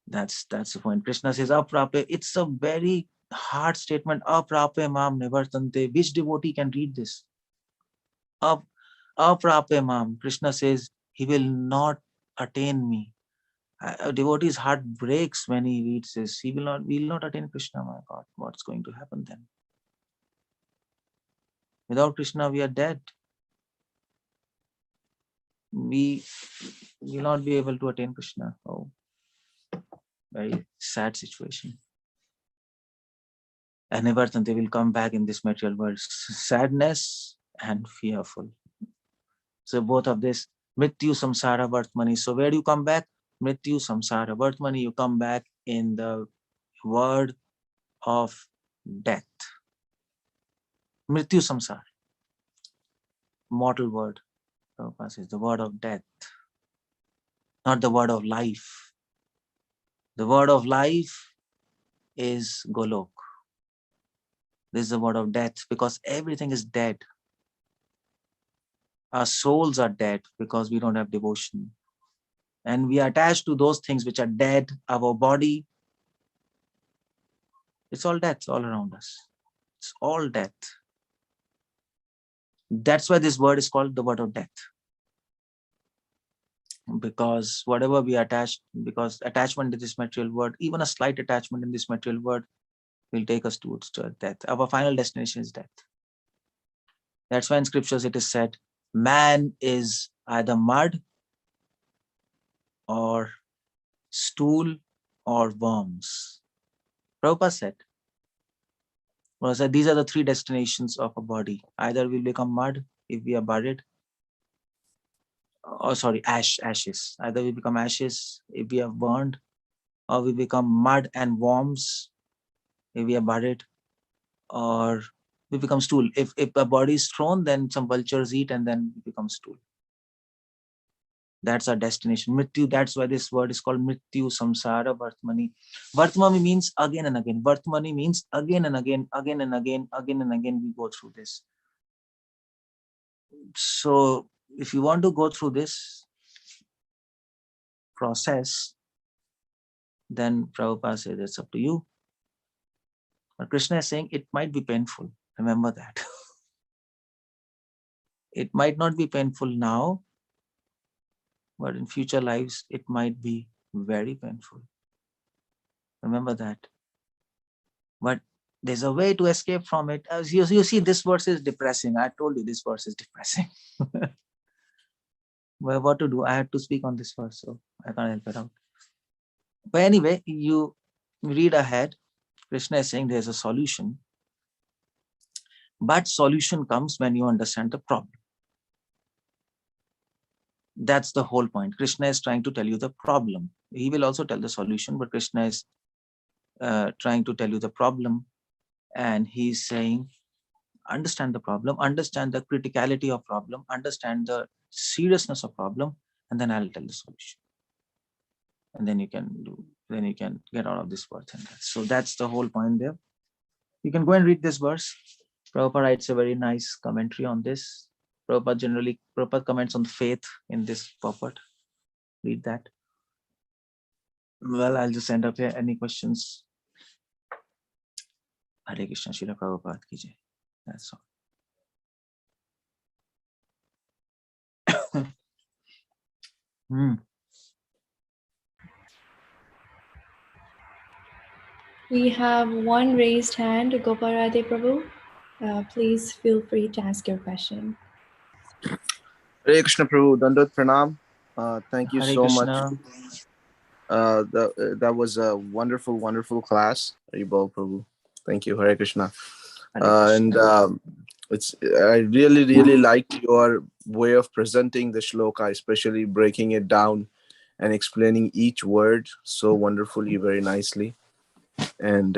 Speaker 4: that's the point. Krishna says, Aprape. It's a very hard statement. Aprape mam nivartante. Which devotee can read this? Aprape mam. Krishna says, he will not attain me. A devotee's heart breaks when he reads this. He will not attain Krishna. My God, what's going to happen then? Without Krishna, we are dead. We will not be able to attain Krishna. Oh, very sad situation. And Nivartante will come back in this material world. Sadness and fearful. So both of this, Mrityu samsara vartmani. So where do you come back? Mrityu samsara vartmani. You come back in the word of death. Mrityu samsara. Mortal word. Prabhupada says the word of death, not the word of life. The word of life is Golok. This is the word of death because everything is dead. Our souls are dead because we don't have devotion. And we are attached to those things which are dead. Our body, it's all death all around us. It's all death. That's why this word is called the word of death. Because whatever we attach, because attachment to this material world, even a slight attachment in this material world will take us towards death. Our final destination is death. That's why in scriptures it is said, man is either mud or stool or worms. Prabhupada said, these are the three destinations of a body. Either we become mud if we are buried, or ashes. Either we become ashes if we have burned, or we become mud and worms if we are buried, or we become stool. If a body is thrown, then some vultures eat and then we become stool. That's our destination. Mrityu, that's why this word is called Mrityu Samsara Vartmani. Vartmani means again and again. Vartmani means again and again, again and again, again and again we go through this. So if you want to go through this process, then Prabhupada says it's up to you. But Krishna is saying it might be painful. Remember that. It might not be painful now, but in future lives, it might be very painful. Remember that. But there's a way to escape from it. As you see, this verse is depressing. I told you this verse is depressing. Well, what to do? I had to speak on this verse, so I can't help it out. But anyway, you read ahead. Krishna is saying there's a solution. But solution comes when you understand the problem. That's the whole point. Krishna is trying to tell you the problem. He will also tell the solution, but Krishna is trying to tell you the problem. And he's saying, understand the problem, understand the criticality of problem, understand the seriousness of problem, and then I'll tell the solution. And then you can get out of this birth and death. So that's the whole point there. You can go and read this verse. Prabhupada writes a very nice commentary on this. Prabhupada comments on faith in this purport. Read that. Well, I'll just end up here. Any questions? Hare Krishna, Srila Prabhupada ki jai. That's all.
Speaker 2: We have one raised hand, Goparade Prabhu. Please feel free to ask your question.
Speaker 6: Hare Krishna Prabhu, Dandat Pranam. Thank you
Speaker 4: Hare
Speaker 6: so
Speaker 4: Krishna.
Speaker 6: much. That was a wonderful class. Haribol Prabhu. Thank you, Hare Krishna. And I really liked your way of presenting the shloka, especially breaking it down and explaining each word so wonderfully, very nicely, and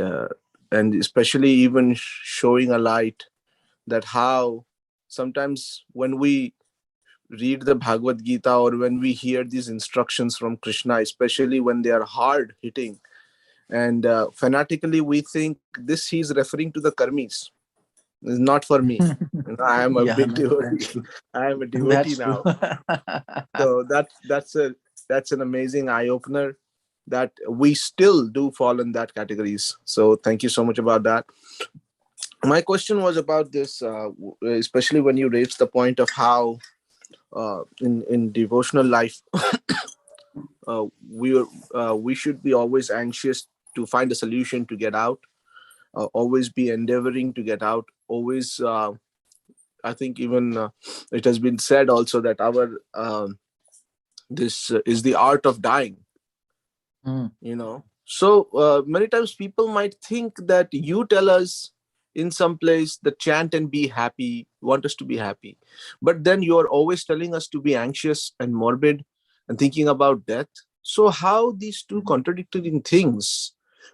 Speaker 6: especially even showing a light that how sometimes when we read the Bhagavad Gita or when we hear these instructions from Krishna, especially when they are hard hitting and fanatically we think this he's referring to the karmis. It's not for me. I am a big devotee. I am a devotee now. So that's an amazing eye-opener that we still do fall in that categories. So thank you so much about that. My question was about this, especially when you raised the point of how in devotional life we should be always anxious to find a solution to get out, always be endeavoring to get out, always I think even it has been said also that our this is the art of dying. So many times people might think that you tell us in some place the chant and be happy, want us to be happy, but then you are always telling us to be anxious and morbid and thinking about death. So how these two contradicting things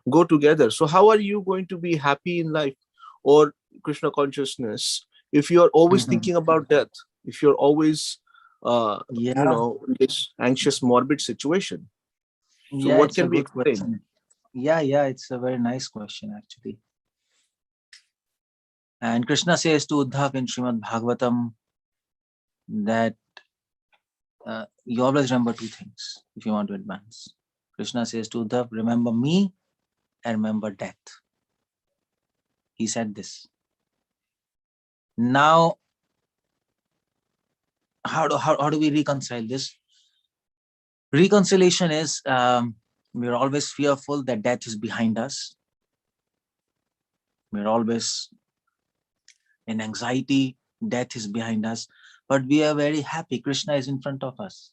Speaker 6: go together? So how are you going to be happy in life or Krishna consciousness if you are always thinking about death, if you're always in this anxious morbid situation? So
Speaker 4: Yeah,
Speaker 6: what
Speaker 4: it's a
Speaker 6: can we
Speaker 4: good
Speaker 6: explain?
Speaker 4: question. Yeah, it's a very nice question actually. And Krishna says to Uddhav in Srimad Bhagavatam that you always remember two things if you want to advance. Krishna says to Uddhav, remember me and remember death. He said this. Now, how do we reconcile this? Reconciliation is we're always fearful that death is behind us. We're always in anxiety, death is behind us, but we are very happy. Krishna is in front of us.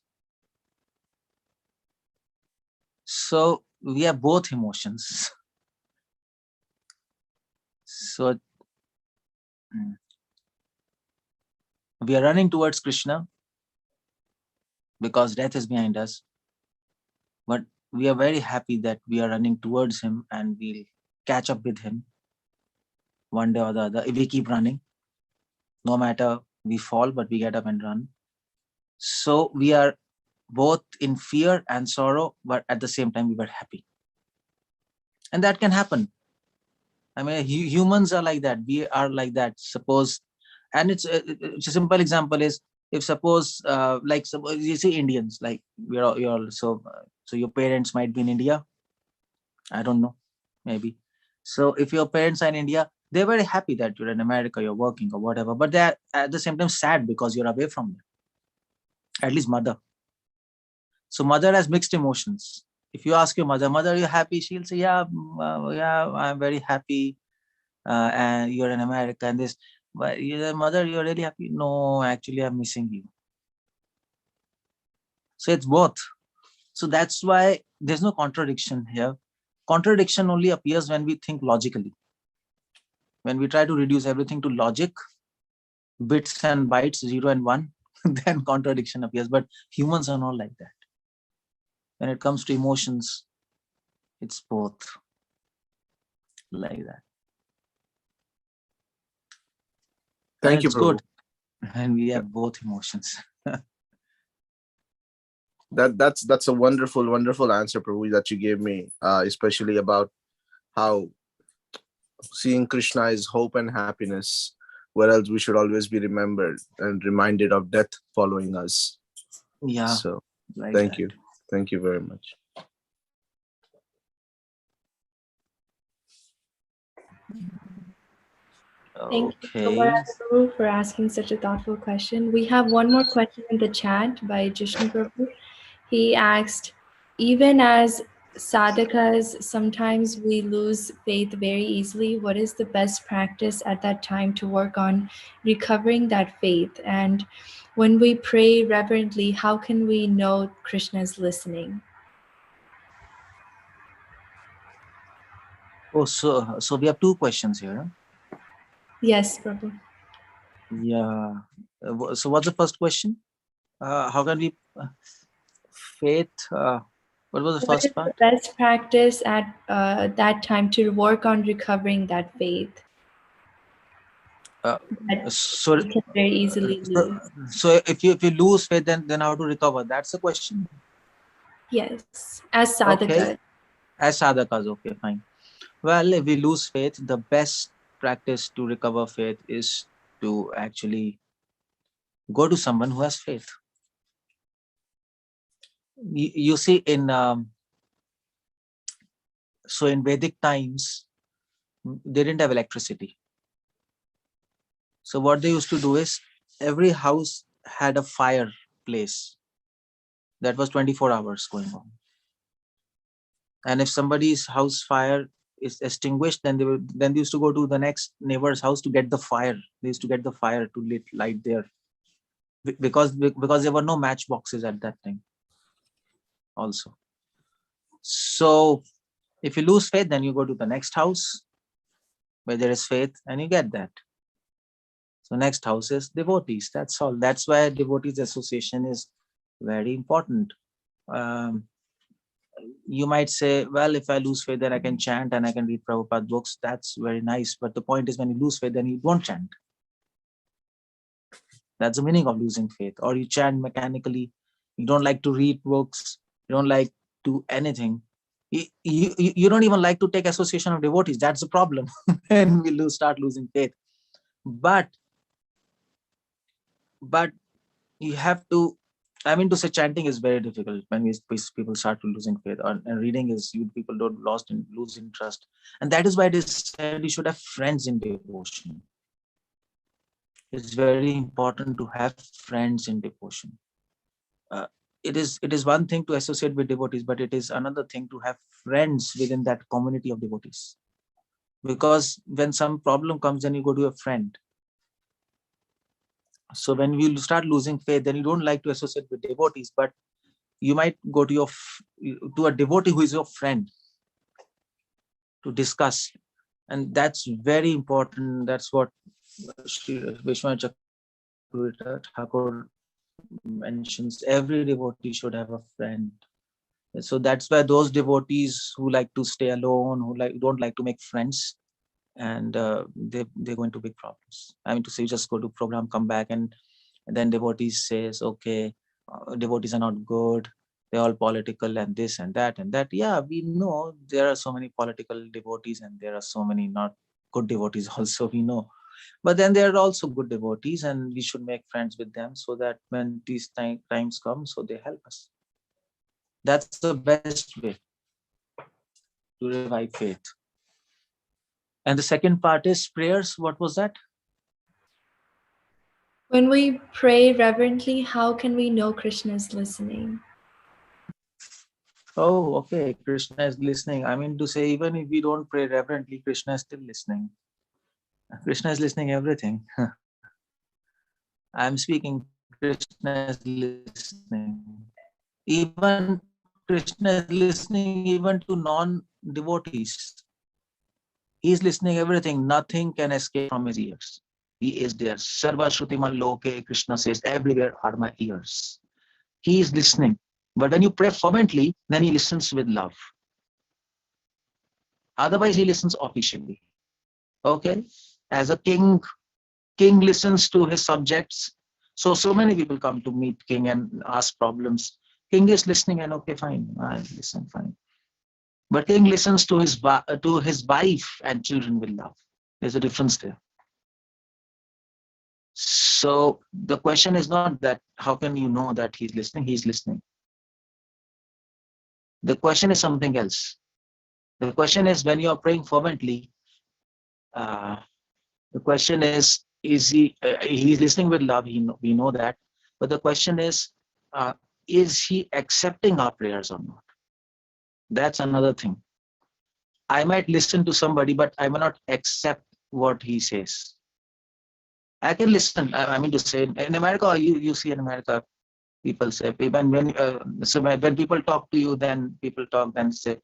Speaker 4: So we have both emotions. So we are running towards Krishna because death is behind us, but we are very happy that we are running towards him and we'll catch up with him one day or the other. If we keep running, no matter we fall, but we get up and run. So we are both in fear and sorrow, but at the same time we were happy. And that can happen. I mean, humans are like that. We are like that. Suppose, and it's a simple example is, if suppose, suppose you see Indians, like you're also, so your parents might be in India. I don't know, maybe. So if your parents are in India, they're very happy that you're in America, you're working or whatever, but they're at the same time sad because you're away from them. At least mother. So mother has mixed emotions. If you ask your mother, are you happy? She'll say, yeah, I'm very happy. And you're in America and this, but mother, you're really happy? No, actually, I'm missing you. So it's both. So that's why there's no contradiction here. Contradiction only appears when we think logically. When we try to reduce everything to logic, bits and bytes, 0 and 1, then contradiction appears. But humans are not like that. When it comes to emotions, it's both like that.
Speaker 6: Thank you,
Speaker 4: it's
Speaker 6: Prabhu.
Speaker 4: good. And we have both emotions.
Speaker 6: That's a wonderful answer, Prabhu, that you gave me, especially about how seeing Krishna is hope and happiness, where else we should always be remembered and reminded of death following us.
Speaker 4: Yeah.
Speaker 6: So
Speaker 4: like
Speaker 6: thank
Speaker 4: that.
Speaker 6: you. Thank you very much.
Speaker 2: Thank you so
Speaker 4: Okay.
Speaker 2: much, Prabhu, for asking such a thoughtful question. We have one more question in the chat by Jishnu Prabhu. He asked, even as sadhakas, sometimes we lose faith very easily. What is the best practice at that time to work on recovering that faith? And when we pray reverently, how can we know Krishna is listening?
Speaker 4: Oh, so we have two questions here.
Speaker 2: Yes, Prabhu.
Speaker 4: Yeah. So what's the first question? How can we faith? What was the
Speaker 2: What
Speaker 4: first
Speaker 2: is
Speaker 4: part?
Speaker 2: the best practice at that time to work on recovering that faith? That
Speaker 4: So
Speaker 2: we can very easily lose.
Speaker 4: so if you lose faith, then how to recover? That's the question.
Speaker 2: Yes, as sadhaka.
Speaker 4: Okay. As sadhakas, okay, fine. Well, if we lose faith, the best practice to recover faith is to actually go to someone who has faith. You see, in so in Vedic times, they didn't have electricity. So what they used to do is every house had a fireplace that was 24 hours going on. And if somebody's house fire is extinguished, then they used to go to the next neighbor's house to get the fire. They used to get the fire to light there, because there were no matchboxes at that time also. So if you lose faith, then you go to the next house where there is faith, and you get that. So next house is devotees. That's all. That's why devotees association is very important. You might say, well, if I lose faith, then I can chant and I can read Prabhupada books. That's very nice. But the point is, when you lose faith, then you won't chant. That's the meaning of losing faith. Or you chant mechanically. You don't like to read books. You don't like to anything. You don't even like to take association of devotees. That's the problem. And we start losing faith. But you have to, I mean to say, chanting is very difficult when people start to losing faith, and reading is, people don't lose interest. And that is why it is said you should have friends in devotion. It's very important to have friends in devotion. It is one thing to associate with devotees, but it is another thing to have friends within that community of devotees. Because when some problem comes, then you go to a friend. So when you start losing faith, then you don't like to associate with devotees, but you might go to a devotee who is your friend to discuss. And that's very important. That's what Vishwanath Chakravarti Thakur mentions. Every devotee should have a friend. So that's why those devotees who like to stay alone, who don't like to make friends, and they go into big problems. I mean to say, you just go to program, come back, and then devotees says, okay, devotees are not good, they're all political and this and that and that. Yeah, we know there are so many political devotees and there are so many not good devotees also, we know. But then there are also good devotees, and we should make friends with them so that when these times come, so they help us. That's the best way to revive faith. And the second part is prayers. What was that?
Speaker 2: When we pray reverently, how can we know Krishna is listening?
Speaker 4: Oh, okay. Krishna is listening. I mean to say, even if we don't pray reverently, Krishna is still listening. Krishna is listening everything. I'm speaking, Krishna is listening. Even Krishna is listening even to non-devotees. He is listening everything. Nothing can escape from his ears. He is there. Sarva Shrutiman Loke, Krishna says, everywhere are my ears. He is listening. But when you pray fervently, then he listens with love. Otherwise, he listens officially. Okay? As a king listens to his subjects. So many people come to meet king and ask problems. King is listening and okay, fine. I listen, fine. But king listens to his wife and children with love. There's a difference there. So the question is not that how can you know that he's listening? He's listening. The question is something else. The question is, when you are praying fervently, the question is he's listening with love? We know that. But the question is he accepting our prayers or not? That's another thing. I might listen to somebody, but I may not accept what he says. I can listen. I mean to say, in America, you see in America, people say, when people talk to you, then people talk and say,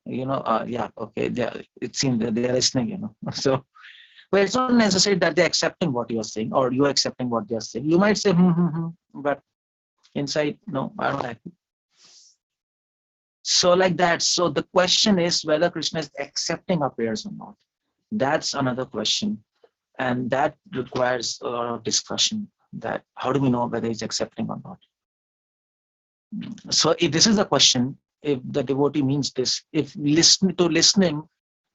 Speaker 4: yeah, okay, it seems that they are listening, So, but it's not necessary that they're accepting what you're saying or you're accepting what they're saying. You might say, but inside, no, I don't like it. So like that. So the question is whether Krishna is accepting our prayers or not. That's another question. And that requires a lot of discussion, that how do we know whether he's accepting or not? So if this is the question, if the devotee means this, if listening,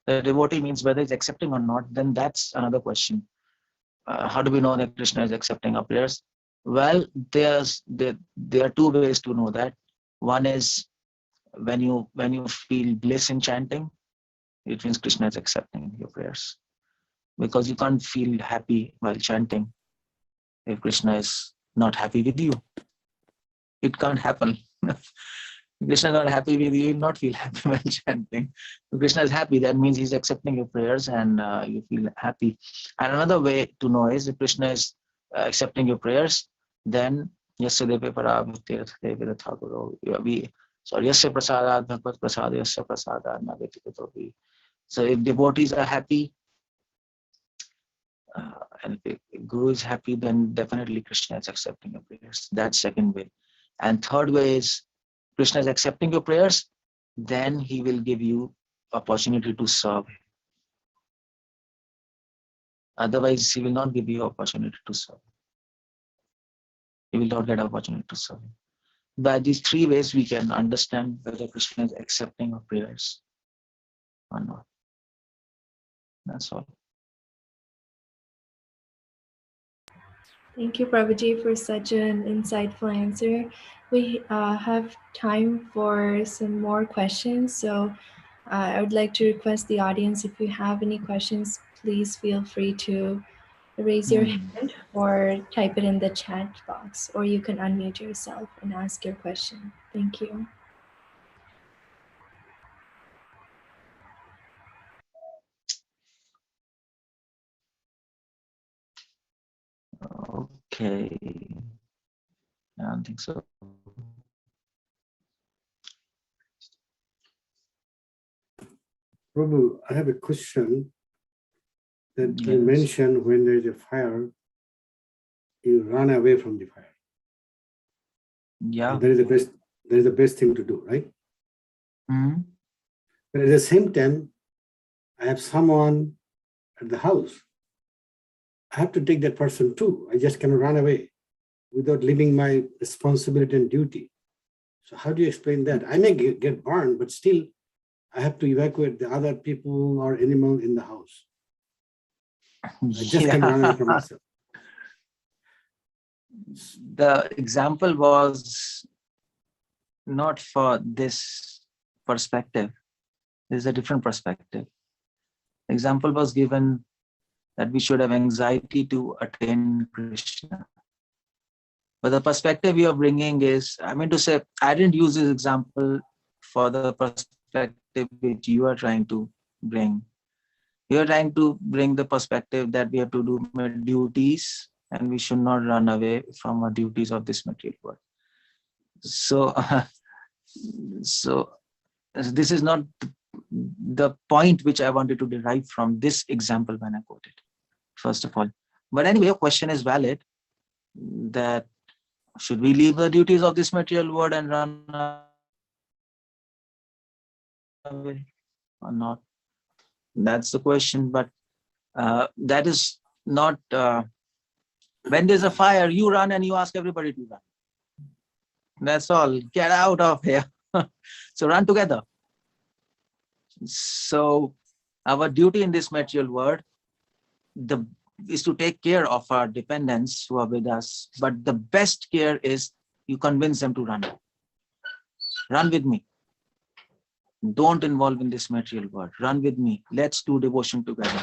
Speaker 4: the devotee means whether he's accepting or not, then that's another question. How do we know that Krishna is accepting our prayers? Well, there are two ways to know that. One is when you feel bliss in chanting, it means Krishna is accepting your prayers. Because you can't feel happy while chanting if Krishna is not happy with you. It can't happen. If Krishna is not happy with you, you will not feel happy while chanting. If Krishna is happy, that means he's accepting your prayers and you feel happy. And another way to know is if Krishna is accepting your prayers, then yesterday we So yasya prasadat bhagavad prasad yasya prasadat nagati kutopi. So if devotees are happy, and if Guru is happy, then definitely Krishna is accepting your prayers. That's second way. And third way is Krishna is accepting your prayers, then he will give you opportunity to serve. Otherwise, he will not give you opportunity to serve. You will not get opportunity to serve. By these three ways, we can understand whether Krishna is accepting our prayers or not. That's all.
Speaker 2: Thank you, Prabhuji, for such an insightful answer. We have time for some more questions. So I would like to request the audience, if you have any questions, please feel free to raise your hand or type it in the chat box, or you can unmute yourself and ask your question. Thank you.
Speaker 4: Okay. I don't think so.
Speaker 7: Prabhu, I have a question that you
Speaker 4: Yes.
Speaker 7: mentioned when there is a fire, you run away from the fire.
Speaker 4: Yeah.
Speaker 7: And that is the best thing to do, right?
Speaker 4: Mm-hmm.
Speaker 7: But at the same time, I have someone at the house. I have to take that person too. I just cannot run away without leaving my responsibility and duty. So how do you explain that? I may get burned, but still I have to evacuate the other people or animal in the house. I just can't run away from myself.
Speaker 4: The example was not for this perspective. There's a different perspective. The example was given that we should have anxiety to attain Krishna. But the perspective you're bringing is, I mean to say, I didn't use this example for the perspective which you are trying to bring. You are trying to bring the perspective that we have to do my duties and we should not run away from our duties of this material world. So, so this is not the point which I wanted to derive from this example when I quoted, first of all. But anyway, your question is valid, that should we leave the duties of this material world and run away or not? That's the question. But that is not, when there's a fire, you run and you ask everybody to run. That's all. Get out of here. So run together. So our duty in this material world is to take care of our dependents who are with us. But the best care is you convince them to run. Run with me. Don't involve in this material world. Run with me. Let's do devotion together.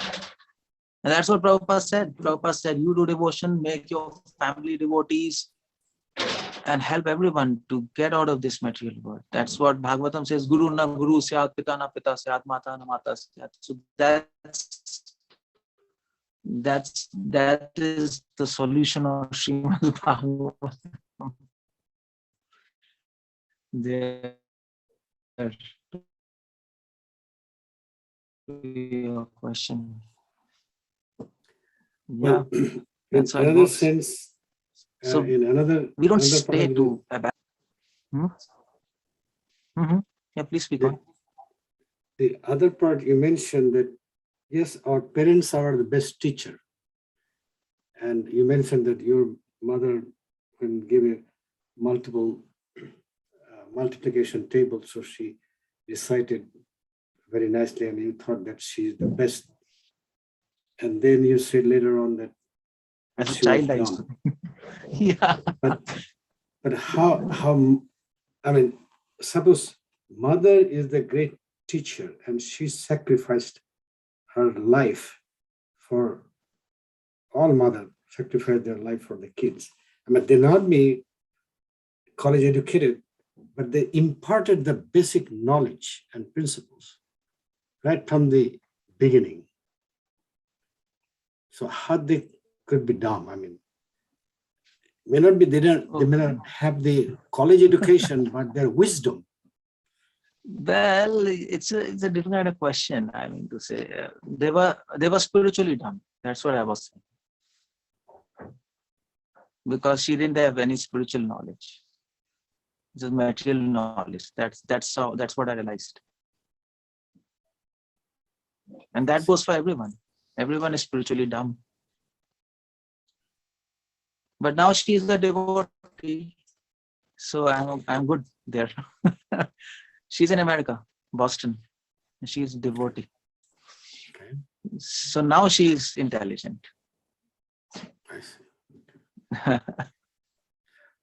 Speaker 4: And that's what Prabhupada said. Prabhupada said, you do devotion, make your family devotees, and help everyone to get out of this material world. That's what Bhagavatam says, Guru na Guru syat, Pita na Pita syat, Mata na Mata syat. So that is the solution of Srimad Bhagavatam. There. Your question. Yeah,
Speaker 7: Well,
Speaker 4: that's
Speaker 7: in
Speaker 4: how it
Speaker 7: another
Speaker 4: works.
Speaker 7: sense,
Speaker 4: So
Speaker 7: in another,
Speaker 4: we don't
Speaker 7: another
Speaker 4: stay to Yeah, please speak on.
Speaker 7: The other part you mentioned that, yes, our parents are the best teacher. And you mentioned that your mother can give a multiplication table, so she recited very nicely, and you thought that she's the best. And then you said later on that
Speaker 4: As a
Speaker 7: she was
Speaker 4: child, I used to
Speaker 7: dumb.
Speaker 4: Yeah.
Speaker 7: But how, I mean, suppose mother is the great teacher and she sacrificed her life for, all mothers sacrifice their life for the kids. I mean, they not be college educated, but they imparted the basic knowledge and principles right from the beginning. So how they could be dumb? I mean, may not be, they may not have the college education, but their wisdom
Speaker 4: Well, it's a different kind of question. I mean to say, they were spiritually dumb. That's what I was saying. Because she didn't have any spiritual knowledge. It's just material knowledge. That's what I realized. And that goes for everyone. Everyone is spiritually dumb. But now she is a devotee, so I'm good there. She's in America, Boston. She's a devotee.
Speaker 7: Okay.
Speaker 4: So now she is intelligent.
Speaker 7: I see.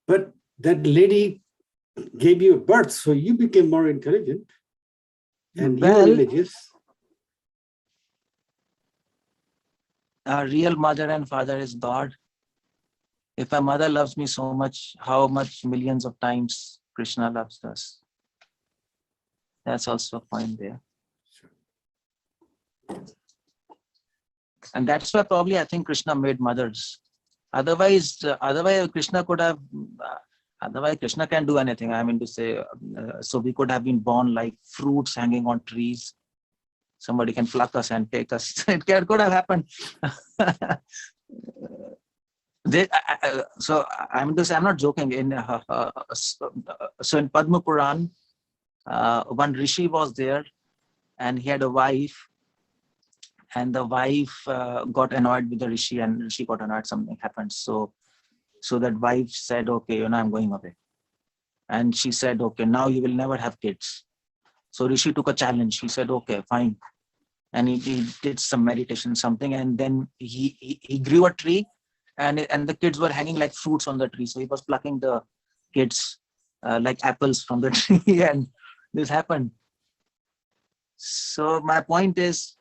Speaker 7: But that lady gave you birth, so you became more intelligent and you were religious.
Speaker 4: Our real mother and father is God. If a mother loves me so much, how much millions of times Krishna loves us? That's also a point there. And that's why probably I think Krishna made mothers. Otherwise Krishna could have, otherwise Krishna can't do anything. I mean to say, so we could have been born like fruits hanging on trees. Somebody can pluck us and take us. It could have happened. So I'm not joking. So in Padma Puran, one rishi was there, and he had a wife, and the wife got annoyed with the rishi, and rishi got annoyed. Something happened. So that wife said, "Okay, I'm going away," and she said, "Okay, now you will never have kids." So rishi took a challenge. He said, "Okay, fine," and he did some meditation, something, and then he grew a tree. And the kids were hanging like fruits on the tree. So he was plucking the kids like apples from the tree, and this happened. So my point is,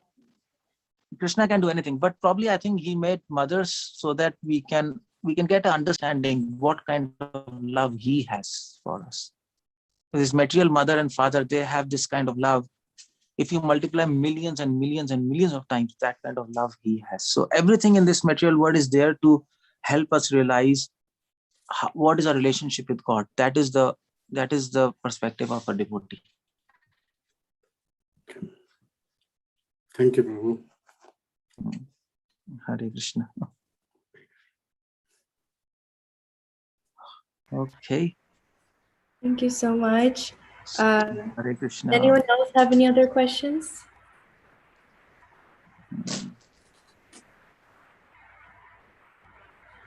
Speaker 4: Krishna can do anything, but probably I think he made mothers so that we can get an understanding what kind of love he has for us. His material mother and father, they have this kind of love. If you multiply millions and millions and millions of times, that kind of love he has. So everything in this material world is there to help us realize what is our relationship with God. That is the perspective of a devotee.
Speaker 7: Thank you, Prabhu.
Speaker 4: Hare Krishna. Okay.
Speaker 2: Thank you so much.
Speaker 4: Hare Krishna.
Speaker 2: Anyone else have any other questions?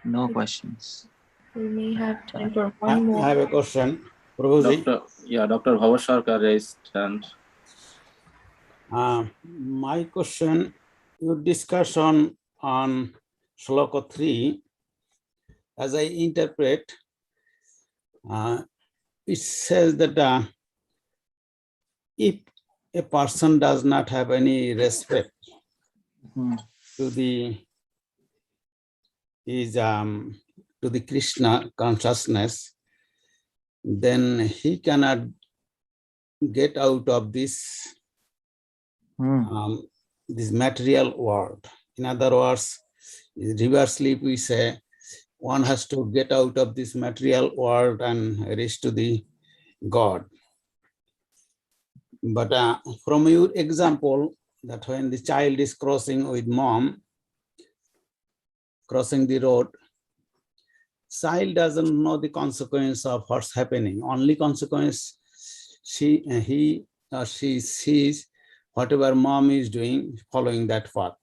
Speaker 4: No questions.
Speaker 2: We may have time for one more.
Speaker 8: I have a question. Prabhuji.
Speaker 3: Dr. Bhavasharkar raised hand.
Speaker 8: My question, your discussion on Shloka 3, as I interpret, it says that if a person does not have any respect to the Krishna consciousness, then he cannot get out of this material world. In other words, reversely we say one has to get out of this material world and reach to the God. But from your example, that when the child is crossing with mom, crossing the road, child doesn't know the consequence of what's happening. Only consequence he or she sees whatever mom is doing, following that path.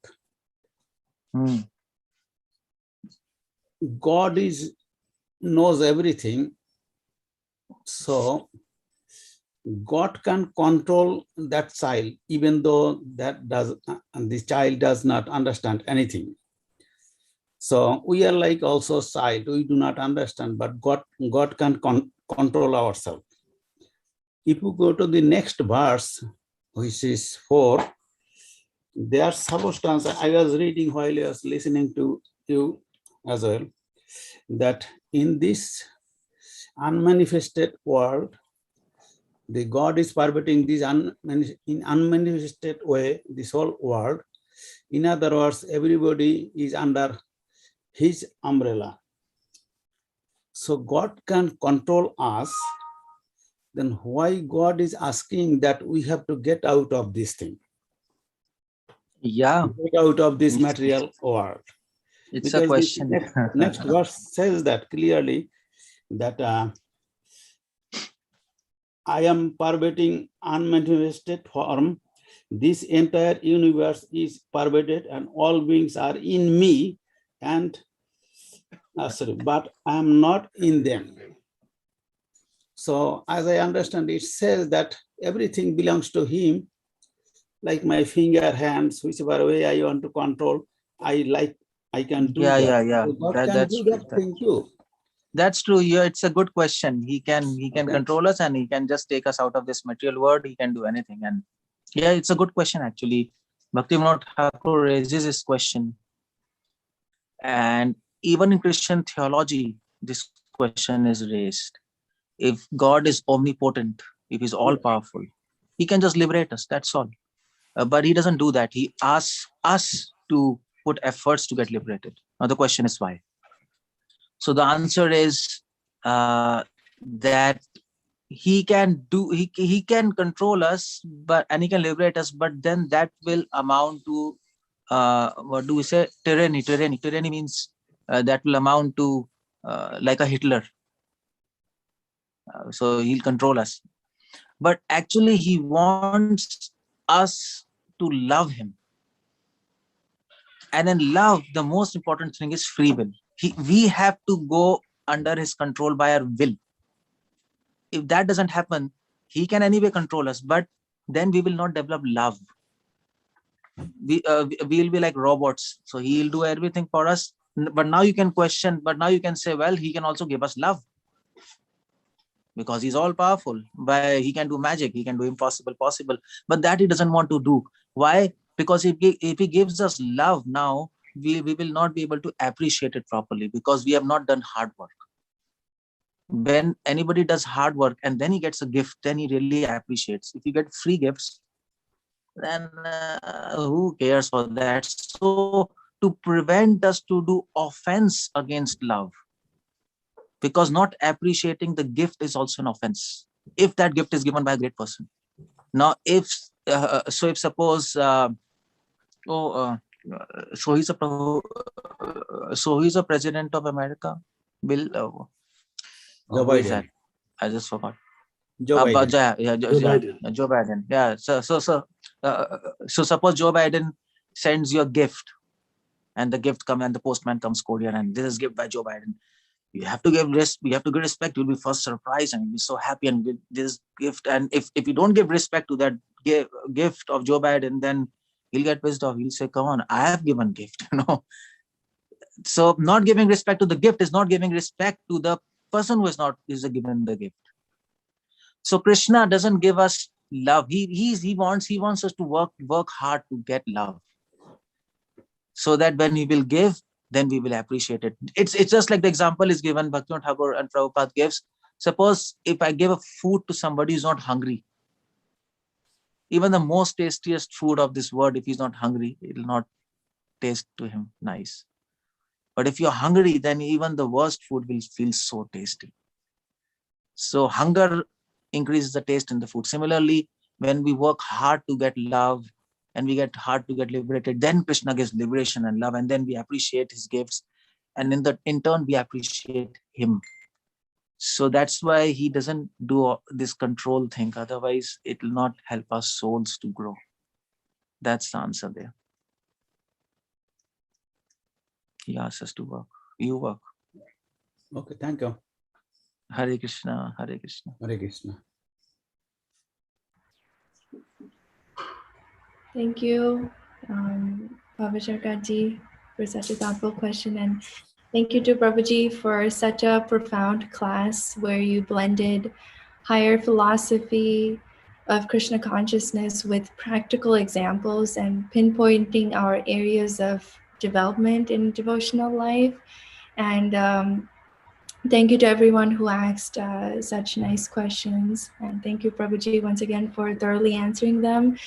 Speaker 8: God knows everything, so God can control that child, even though the child does not understand anything. So we are like also child, we do not understand, but God can control ourselves. If we go to the next verse, which is 4, they are supposed to answer. I was reading while I was listening to you as well, that in this unmanifested world, the God is perverting this in unmanifested way, this whole world. In other words, everybody is under his umbrella. So God can control us then why God is asking that we have to get out of this thing?
Speaker 4: Yeah,
Speaker 8: Get out of this material world.
Speaker 4: it's
Speaker 8: Because
Speaker 4: a question.
Speaker 8: this next verse says that clearly, that I am pervading unmanifested form. This entire universe is pervaded and all beings are in me, and but I am not in them. So as I understand, it says that everything belongs to him, like my finger, hands, whichever way I want to control, I can do that.
Speaker 4: Yeah.
Speaker 8: So God can do that thing too.
Speaker 4: That's true. Yeah, it's a good question. He can control us, and he can just take us out of this material world. He can do anything. And yeah, it's a good question actually. Bhaktivinoda Thakur raises this question. And even in Christian theology, this question is raised. If God is omnipotent, if he's all powerful, he can just liberate us. That's all. But he doesn't do that. He asks us to put efforts to get liberated. Now the question is why? So the answer is that he can control us, and he can liberate us, but then that will amount to what do we say? Tyranny. Tyranny means that will amount to like a Hitler. So he'll control us. But actually, he wants us to love him. And in love, the most important thing is free will. We have to go under his control by our will. If that doesn't happen, he can anyway control us, but then we will not develop love. We'll be like robots. So he'll do everything for us. But now you can question, but now you can say, well, he can also give us love. Because he's all powerful. He can do magic, he can do impossible possible. But that he doesn't want to do. Why? Because if he gives us love now, we will not be able to appreciate it properly, because we have not done hard work. When anybody does hard work and then he gets a gift, then he really appreciates. If you get free gifts, then who cares for that? So to prevent us to do offense against love, because not appreciating the gift is also an offense, if that gift is given by a great person. Now, if suppose so he's a president of America, Bill.
Speaker 8: Joe
Speaker 4: Who is
Speaker 8: Biden.
Speaker 4: that? I just forgot.
Speaker 8: Joe Biden.
Speaker 4: Joe Biden. Yeah. So suppose Joe Biden sends you a gift, and the gift comes, and the postman comes courier, and this is gift by Joe Biden. You have to give respect. You'll be first surprised and you'll be so happy and with this gift. And if you don't give respect to that gift of Joe Biden, then he'll get pissed off. He'll say, come on, I have given gift, So not giving respect to the gift is not giving respect to the person who is given the gift. So Krishna doesn't give us love. He wants us to work hard to get love, so that when he will give, then we will appreciate it. It's just like the example is given, Bhaktivinoda Thakur and Prabhupada gives. Suppose if I give a food to somebody who's not hungry, even the most tastiest food of this world, if he's not hungry, it will not taste to him nice. But if you're hungry, then even the worst food will feel so tasty. So hunger increases the taste in the food. Similarly, when we work hard to get love, and we get hard to get liberated, then Krishna gives liberation and love, and then we appreciate his gifts, and in turn we appreciate him. So that's why he doesn't do this control thing. Otherwise, it will not help our souls to grow. That's the answer there. He asks us to work. You work.
Speaker 8: Okay, thank you.
Speaker 4: Hare Krishna, Hare Krishna.
Speaker 8: Hare Krishna.
Speaker 2: Thank you, Prabhuji, for such a thoughtful question. And thank you to Prabhuji for such a profound class where you blended higher philosophy of Krishna consciousness with practical examples and pinpointing our areas of development in devotional life. And thank you to everyone who asked such nice questions. And thank you, Prabhuji, once again for thoroughly answering them.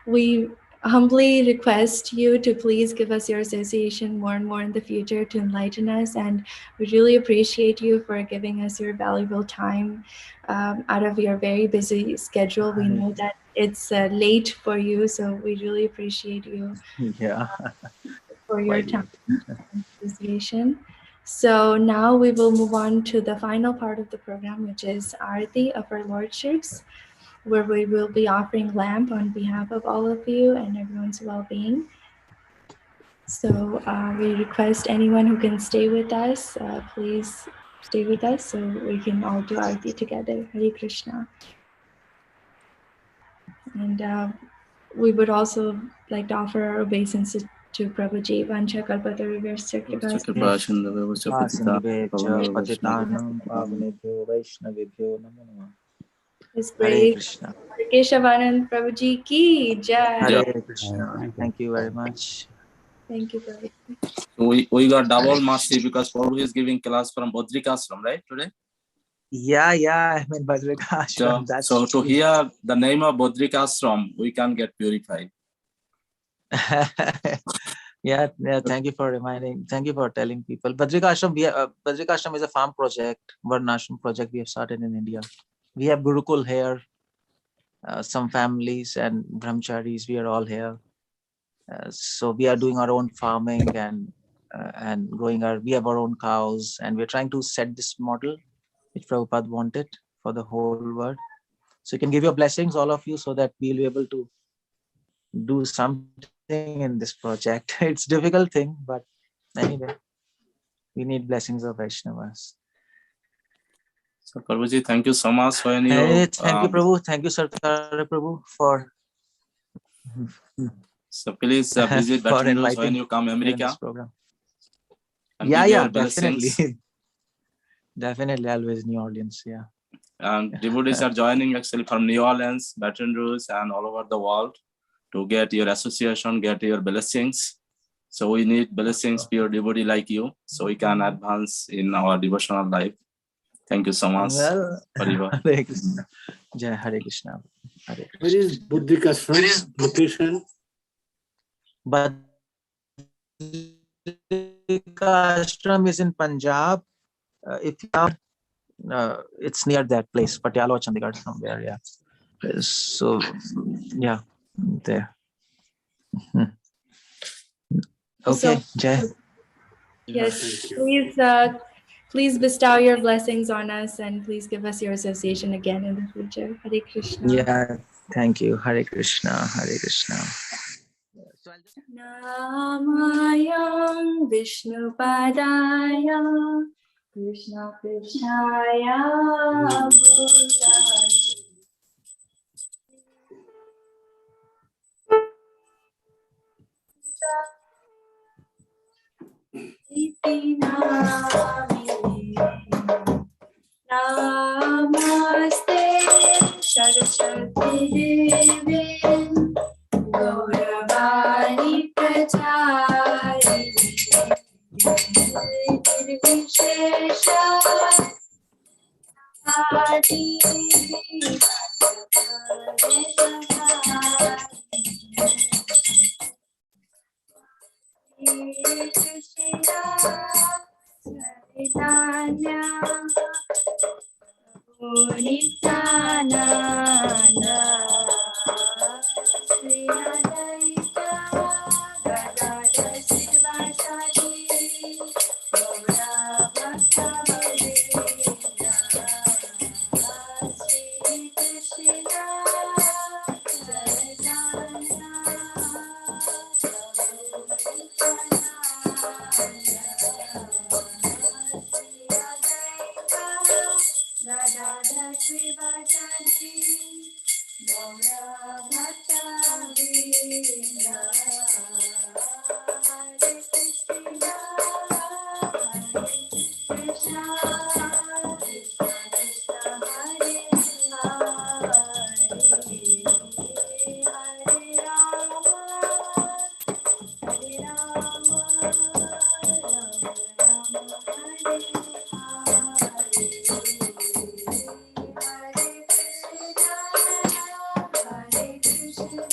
Speaker 2: We humbly request you to please give us your association more and more in the future to enlighten us. And we really appreciate you for giving us your valuable time out of your very busy schedule. We know that it's late for you, so we really appreciate you
Speaker 4: Yeah.
Speaker 2: for your
Speaker 4: Quite
Speaker 2: time
Speaker 4: late.
Speaker 2: and association. So now we will move on to the final part of the program, which is Arati of our Lordships, where we will be offering lamp on behalf of all of you and everyone's well-being. So we request anyone who can stay with us, please stay with us so we can all do Arati together. Hare Krishna. And we would also like to offer our obeisances to Prabhuji. Vancha kalpatarivasya kripa
Speaker 4: Sindhubecha patitanam pavanebhyo Vaishnavibhyo namo namah.
Speaker 2: His
Speaker 4: Hare
Speaker 2: grace.
Speaker 4: Krishna.
Speaker 2: Keshav Anand Prabhuji ki jai.
Speaker 4: Hare Krishna.
Speaker 8: Thank you.
Speaker 4: Thank you very much.
Speaker 2: Thank you, Prabhuji.
Speaker 3: We got double mercy because Prabhu is giving class from Bodrikashram, right, today?
Speaker 4: Yeah, I'm in Badrikashram. That's
Speaker 3: so to
Speaker 4: true.
Speaker 3: hear the name of Bodrikashram, we can get purified.
Speaker 4: yeah, thank you for reminding. Thank you for telling people. Badrikashram, Badrikashram is a farm project, Varnashram project we have started in India. We have Gurukul here, some families and brahmacharis, we are all here. So we are doing our own farming and growing we have our own cows, and we're trying to set this model which Prabhupada wanted for the whole world. So you can give your blessings, all of you, so that we'll be able to do something in this project. It's a difficult thing, but anyway, we need blessings of Vaishnavas.
Speaker 3: So Prabhuji, thank you so much for
Speaker 4: Thank you, Prabhu. Thank you, Sarkar Prabhu, for
Speaker 3: so please visit Baton Rouge when you come America.
Speaker 4: Program.
Speaker 3: And
Speaker 4: Yeah, definitely. Definitely, always New Orleans, yeah.
Speaker 3: And devotees are joining actually from New Orleans, Baton Rouge, and all over the world to get your association, get your blessings. So we need blessings, pure devotee like you, so we can advance in our devotional life. Thank you so much.
Speaker 4: Well, Hare Krishna. Jai Hare Krishna. Hare Krishna.
Speaker 7: Where is Bodrikashram location?
Speaker 4: Badrikashram is in Punjab. If you are, it's near that place, Patiala or Chandigarh, somewhere. Yeah. So, yeah, there. Okay, Jai.
Speaker 2: Yes, please bestow your blessings on us, and please give us your association again in the future. Hare Krishna.
Speaker 4: Yeah, thank you. Hare Krishna. Hare Krishna.
Speaker 2: Namayam Vishnu Padaya Krishna Krishnaya Bhutale Namaste Saraswati Devi Gauravani Pracharini Nirvishesha Adi Krishna Chaitanya Nityananda Sri Advaita Gadadhar Sivasadi Gaura Bhakta-vrinda Sri Krishna Chaitanya Gadadhar Sivasadi Gaura Bhakta-vrinda Hare Krishna Krishna Krishna Krishna Hare Hare Rama Hare Rama Rama Rama Hare Hare Krishna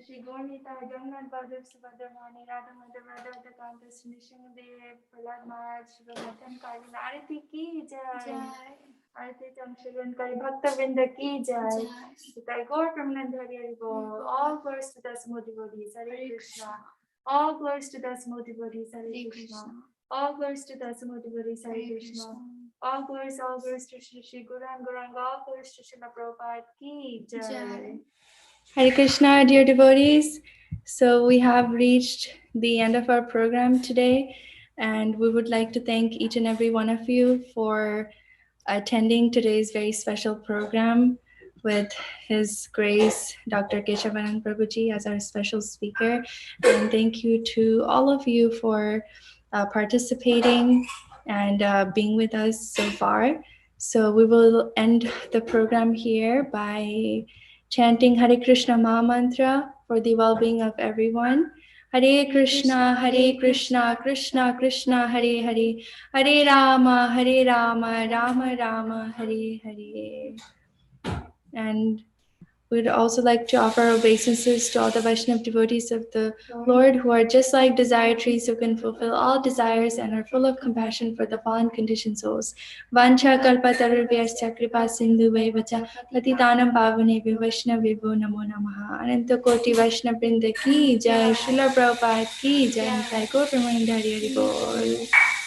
Speaker 2: Shri Gornita, Jagannath Bahadur, Subhadra Mani, Radha Madhav, Radha Dakanta, Nishingadev, Prahlad Maharaj, Shrivanathan Kali, Arati ki jai. Arati Tamshivan Kali, Bhakta Vinda ki jai. I go from Nandhari Haribo. All glories to the Samudhi devotees, Hare Krishna. All glories to the Samudhi devotees, Hare Krishna. All glories to the Samudhi devotees, Hare Krishna. All glories to Shri Guru and Gauranga, all glories to Srila Prabhupada ki jai. Hare Krishna, dear devotees. So we have reached the end of our program today, and we would like to thank each and every one of you for attending today's very special program with His Grace Dr. Keshav Prabhuji as our special speaker. And thank you to all of you for participating and being with us so far. So we will end the program here by chanting Hare Krishna Maha Mantra for the well-being of everyone. Hare Krishna, Krishna Krishna, Hare Hare, Hare Rama, Rama Rama, Hare Hare. And we'd also like to offer obeisances to all the Vaishnava devotees of the Lord who are just like desire trees who can fulfill all desires and are full of compassion for the fallen conditioned souls. Vancha kalpatarubhyascha kripa sindhu vacha patitanam pavanebhyo vaishnavebhyo namo namaha. Ananta koti Vaishnava Vrinda ki jai, Srila Prabhupada ki jai, Sai Gaur Premanand Hari Hari Bol.